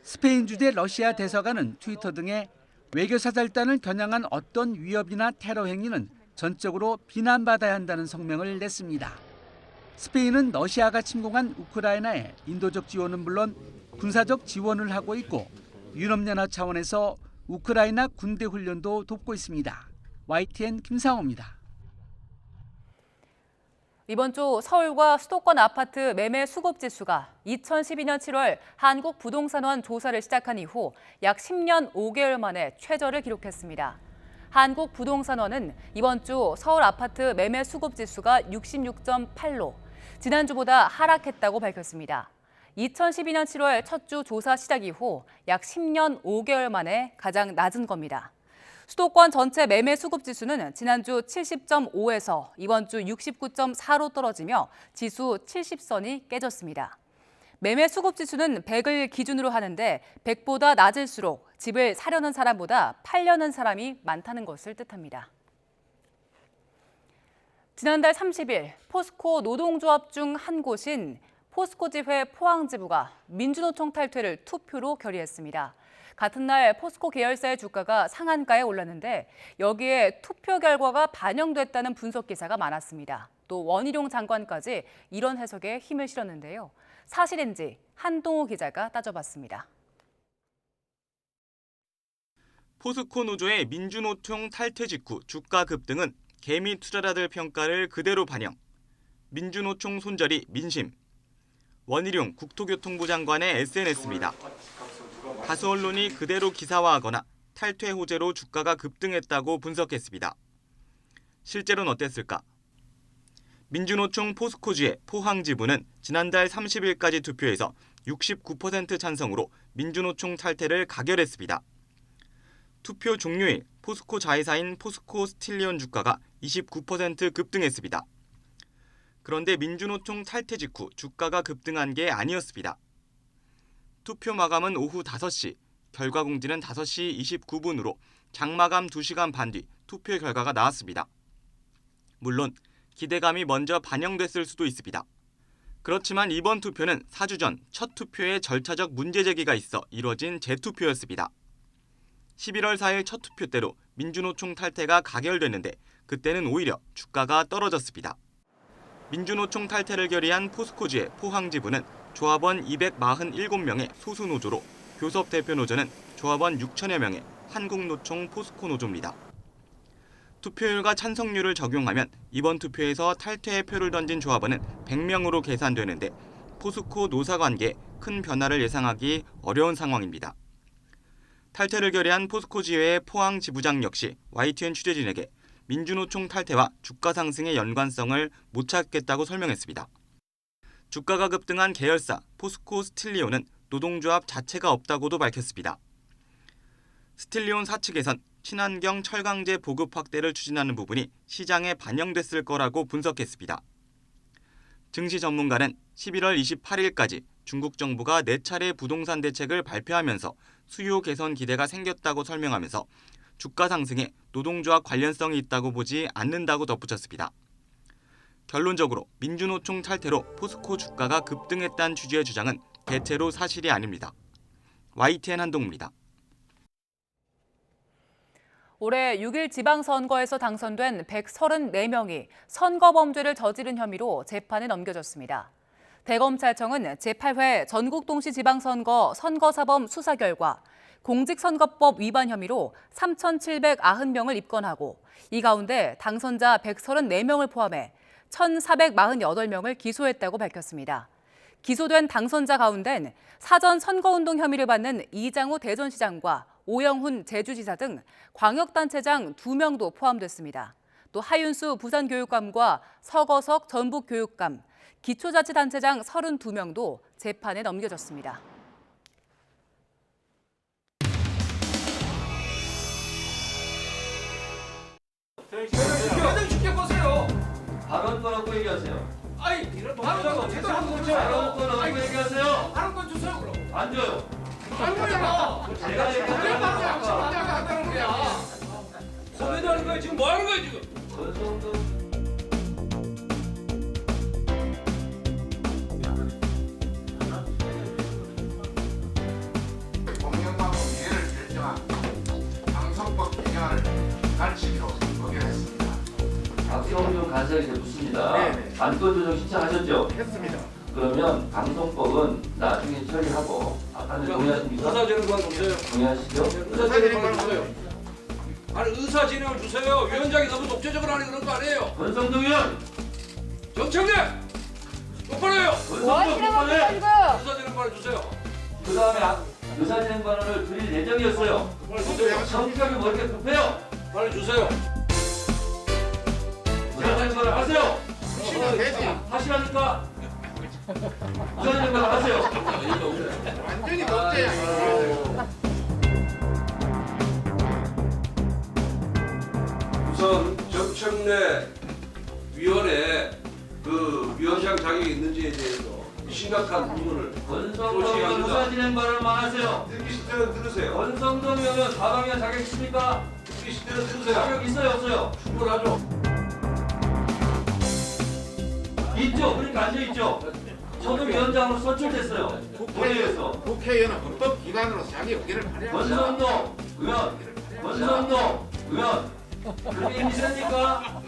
Speaker 13: 스페인 주재 러시아 대사관은 트위터 등에 외교사절단을 겨냥한 어떤 위협이나 테러 행위는 전적으로 비난받아야 한다는 성명을 냈습니다. 스페인은 러시아가 침공한 우크라이나에 인도적 지원은 물론 군사적 지원을 하고 있고 유럽연합 차원에서 우크라이나 군대 훈련도 돕고 있습니다. YTN 김상호입니다.
Speaker 1: 이번 주 서울과 수도권 아파트 매매 수급 지수가 2012년 7월 한국부동산원 조사를 시작한 이후 약 10년 5개월 만에 최저를 기록했습니다. 한국부동산원은 이번 주 서울 아파트 매매 수급 지수가 66.8로 지난주보다 하락했다고 밝혔습니다. 2012년 7월 첫 주 조사 시작 이후 약 10년 5개월 만에 가장 낮은 겁니다. 수도권 전체 매매 수급 지수는 지난주 70.5에서 이번 주 69.4로 떨어지며 지수 70선이 깨졌습니다. 매매 수급 지수는 100을 기준으로 하는데 100보다 낮을수록 집을 사려는 사람보다 팔려는 사람이 많다는 것을 뜻합니다. 지난달 30일 포스코 노동조합 중 한 곳인 포스코지회 포항지부가 민주노총 탈퇴를 투표로 결의했습니다. 같은 날 포스코 계열사의 주가가 상한가에 올랐는데 여기에 투표 결과가 반영됐다는 분석 기사가 많았습니다. 또 원희룡 장관까지 이런 해석에 힘을 실었는데요. 사실인지 한동호 기자가 따져봤습니다.
Speaker 15: 포스코 노조의 민주노총 탈퇴 직후 주가 급등은 개미 투자자들 평가를 그대로 반영. 민주노총 손절이 민심. 원희룡 국토교통부 장관의 SNS입니다. 다수 언론이 그대로 기사화하거나 탈퇴 호재로 주가가 급등했다고 분석했습니다. 실제로는 어땠을까? 민주노총 포스코지회 포항지부는 지난달 30일까지 투표에서 69% 찬성으로 민주노총 탈퇴를 가결했습니다. 투표 종료일 포스코 자회사인 포스코 스틸리온 주가가 29% 급등했습니다. 그런데 민주노총 탈퇴 직후 주가가 급등한 게 아니었습니다. 투표 마감은 오후 5시, 결과 공지는 5시 29분으로 장마감 2시간 반 뒤 투표 결과가 나왔습니다. 물론 기대감이 먼저 반영됐을 수도 있습니다. 그렇지만 이번 투표는 4주 전 첫 투표에 절차적 문제 제기가 있어 이뤄진 재투표였습니다. 11월 4일 첫 투표 때로 민주노총 탈퇴가 가결됐는데 그때는 오히려 주가가 떨어졌습니다. 민주노총 탈퇴를 결의한 포스코지회 포항지부는 조합원 247명의 소수노조로 교섭 대표노조는 조합원 6천여 명의 한국노총 포스코노조입니다. 투표율과 찬성률을 적용하면 이번 투표에서 탈퇴의 표를 던진 조합원은 100명으로 계산되는데 포스코 노사관계에 큰 변화를 예상하기 어려운 상황입니다. 탈퇴를 결의한 포스코지회의 포항지부장 역시 YTN 취재진에게 민주노총 탈퇴와 주가 상승의 연관성을 못 찾겠다고 설명했습니다. 주가가 급등한 계열사 포스코 스틸리온은 노동조합 자체가 없다고도 밝혔습니다. 스틸리온 사측에선 친환경 철강제 보급 확대를 추진하는 부분이 시장에 반영됐을 거라고 분석했습니다. 증시 전문가는 11월 28일까지 중국 정부가 4차례 부동산 대책을 발표하면서 수요 개선 기대가 생겼다고 설명하면서 주가 상승에 노동조합 관련성이 있다고 보지 않는다고 덧붙였습니다. 결론적으로 민주노총 탈퇴로 포스코 주가가 급등했다는 취지의 주장은 대체로 사실이 아닙니다. YTN 한동우입니다.
Speaker 1: 올해 6일 지방선거에서 당선된 134명이 선거범죄를 저지른 혐의로 재판에 넘겨졌습니다. 대검찰청은 제8회 전국동시지방선거 선거사범 수사 결과 공직선거법 위반 혐의로 3,790명을 입건하고 이 가운데 당선자 134명을 포함해 1,448명을 기소했다고 밝혔습니다. 기소된 당선자 가운데는 사전 선거운동 혐의를 받는 이장우 대전시장과 오영훈 제주지사 등 광역단체장 2명도 포함됐습니다. 또 하윤수 부산교육감과 서거석 전북교육감, 기초자치단체장 32명도 재판에 넘겨졌습니다.
Speaker 16: 회장 쉽게 보세요.
Speaker 17: 발언 거라고 얘기하세요.
Speaker 16: 아니, 발언 제대로 한번 주세요.
Speaker 17: 발언 거라고 얘기하세요.
Speaker 16: 발언권 주세요, 그럼.
Speaker 17: 안 줘요.
Speaker 16: 안 줘요.
Speaker 17: 제가 얘기하는 거
Speaker 16: 한다는 거야. 코미디하는 거야. 지금 뭐 하는 거야, 지금?
Speaker 18: 공영방송 예를 결정한
Speaker 17: 박세홍 간사에 이제 묻습니다. 안건 조정 신청하셨죠? 했습니다. 그러면 방송법은 나중에 처리하고 아까는 동의하십니까?
Speaker 16: 의사진행관 주세요.
Speaker 17: 동의하시죠?
Speaker 16: 의사진행관 주세요. 아니 의사진행을 주세요. 위원장이 너무 독재적으로 하는 그런 거 아니에요.
Speaker 17: 권성동 의원.
Speaker 16: 정청래 똑바로 해요.
Speaker 17: 뭐 하시는 겁니까
Speaker 16: 지금? 의사진행관을 주세요.
Speaker 17: 그 다음에 의사진행관을 드릴 예정이었어요. 성격이 뭐 이렇게 급해요?
Speaker 16: 빨리 주세요.
Speaker 17: 의사진행관을 하세요. 하시라니까. 의사진행관을 하세요.
Speaker 16: 완전히 독재야. 우선 정청래 위원회 그 위원장 자격이 있는지에 대해서 심각한 의문을
Speaker 17: 권성동 의원 의사진행관을 망하세요.
Speaker 16: 듣기 싫다면 들으세요.
Speaker 17: 권성동 의원 가방위원 자격 있습니까?
Speaker 16: 듣기 싫다면 들으세요.
Speaker 17: 자격 있어요 없어요?
Speaker 16: 충분하죠.
Speaker 17: 있죠. 그러니까 앉아있죠. 저도 위원장으로 선출됐어요. 국회에서.
Speaker 16: 국회의원은 헌법기관으로 자기 의견을 발휘하는
Speaker 17: 권성동 의원. 권성동 의원. 그렇게 힘이 세니까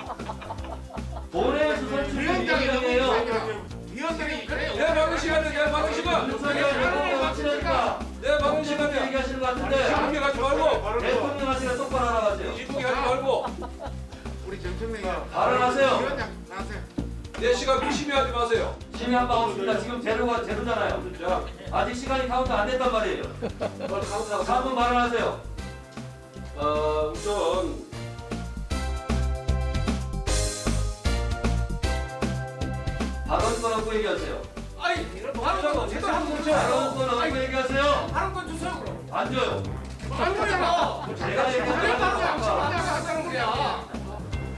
Speaker 17: 본회의에서 선출된 위원장이에요.
Speaker 16: 위원장이 내 방금 시간에 내 방금 시간. 내 방금 시간에
Speaker 17: 얘기하시는 것 같은데
Speaker 16: 이분기 가지 말고
Speaker 17: 대통령한테 똑바로 알아가세요.
Speaker 16: 이분기 하지 말고
Speaker 18: 우리 정청래가
Speaker 17: 발언하세요.
Speaker 18: 위원장 나세요.
Speaker 16: 내 시간 심의하지 마세요.
Speaker 17: 심의 한 방 없습니다. 지금 제로잖아요. 아직 시간이 카운트 안 됐단 말이에요. 3분 발언하세요.
Speaker 16: 우선
Speaker 17: 발언권 없고 얘기하세요.
Speaker 16: 아니 이런 발언권 제대로 하는 거죠.
Speaker 17: 발언권 없고 얘기하세요.
Speaker 16: 발언권 주세요 그럼.
Speaker 17: 안 줘요.
Speaker 16: 안 줘요.
Speaker 17: 제가
Speaker 16: 얘기하는 거야.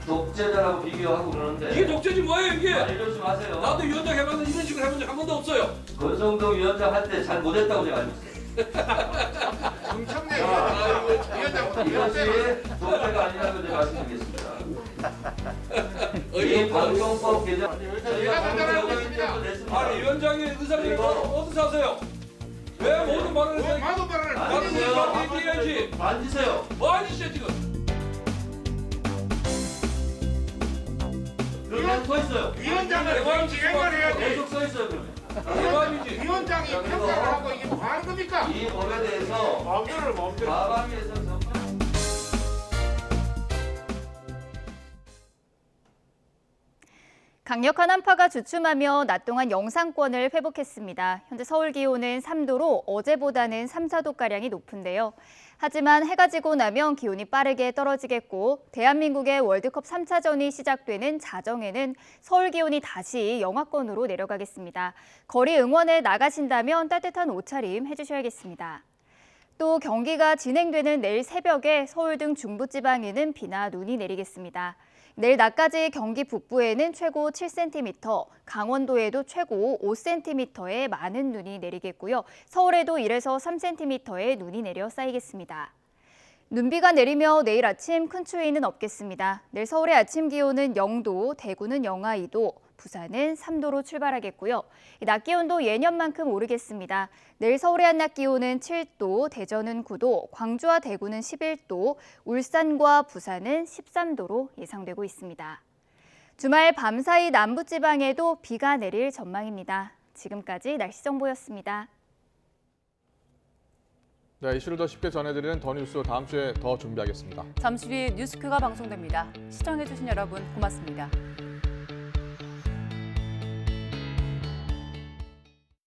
Speaker 17: 독재자라고 비교하고 그러는데
Speaker 16: 이게 독재지 뭐예요 이게?
Speaker 17: 이러지 마세요.
Speaker 16: 나도 위원장 해봤는데 이런 식으로 해본 적 한 번도 없어요.
Speaker 17: 권성동 위원장 할 때 잘 못했다고 제가 알고 있어요.
Speaker 18: 정청래
Speaker 17: 이것이 독재가 아니라고 제가 말씀드리겠습니다. 이 방송법 개정 저희가 방송법을 냈습니다.
Speaker 16: 아니 위원장이 의사진행관 어디서 하세요? 왜 모든 발언을 해?
Speaker 18: 모든 발언을
Speaker 16: 발언을 얘기해야지.
Speaker 17: 앉으세요.
Speaker 16: 뭐 앉으세요 지금?
Speaker 17: 그러면 서 있어요.
Speaker 18: 위원장을 진행을 해야 돼.
Speaker 17: 계속 서 있어요 그러면.
Speaker 16: 대박이지.
Speaker 18: 위원장이 평가를 하고 이게 뭐 하는 겁니까?
Speaker 17: 이 법에 대해서
Speaker 18: 마음대로
Speaker 17: 가방위에서
Speaker 19: 강력한 한파가 주춤하며 낮 동안 영상권을 회복했습니다. 현재 서울 기온은 3도로 어제보다는 3, 4도가량이 높은데요. 하지만 해가 지고 나면 기온이 빠르게 떨어지겠고 대한민국의 월드컵 3차전이 시작되는 자정에는 서울 기온이 다시 영하권으로 내려가겠습니다. 거리 응원에 나가신다면 따뜻한 옷차림 해주셔야겠습니다. 또 경기가 진행되는 내일 새벽에 서울 등 중부지방에는 비나 눈이 내리겠습니다. 내일 낮까지 경기 북부에는 최고 7cm, 강원도에도 최고 5cm의 많은 눈이 내리겠고요. 서울에도 1에서 3cm의 눈이 내려 쌓이겠습니다. 눈비가 내리며 내일 아침 큰 추위는 없겠습니다. 내일 서울의 아침 기온은 0도, 대구는 영하 2도, 부산은 3도로 출발하겠고요. 낮 기온도 예년만큼 오르겠습니다. 내일 서울의 한낮 기온은 7도, 대전은 9도, 광주와 대구는 11도, 울산과 부산은 13도로 예상되고 있습니다. 주말 밤사이 남부지방에도 비가 내릴 전망입니다. 지금까지 날씨 정보였습니다.
Speaker 2: 네, 이슈를 더 쉽게 전해드리는 더 뉴스 다음 주에 더 준비하겠습니다.
Speaker 1: 잠시 뒤 뉴스크가 방송됩니다. 시청해주신 여러분 고맙습니다.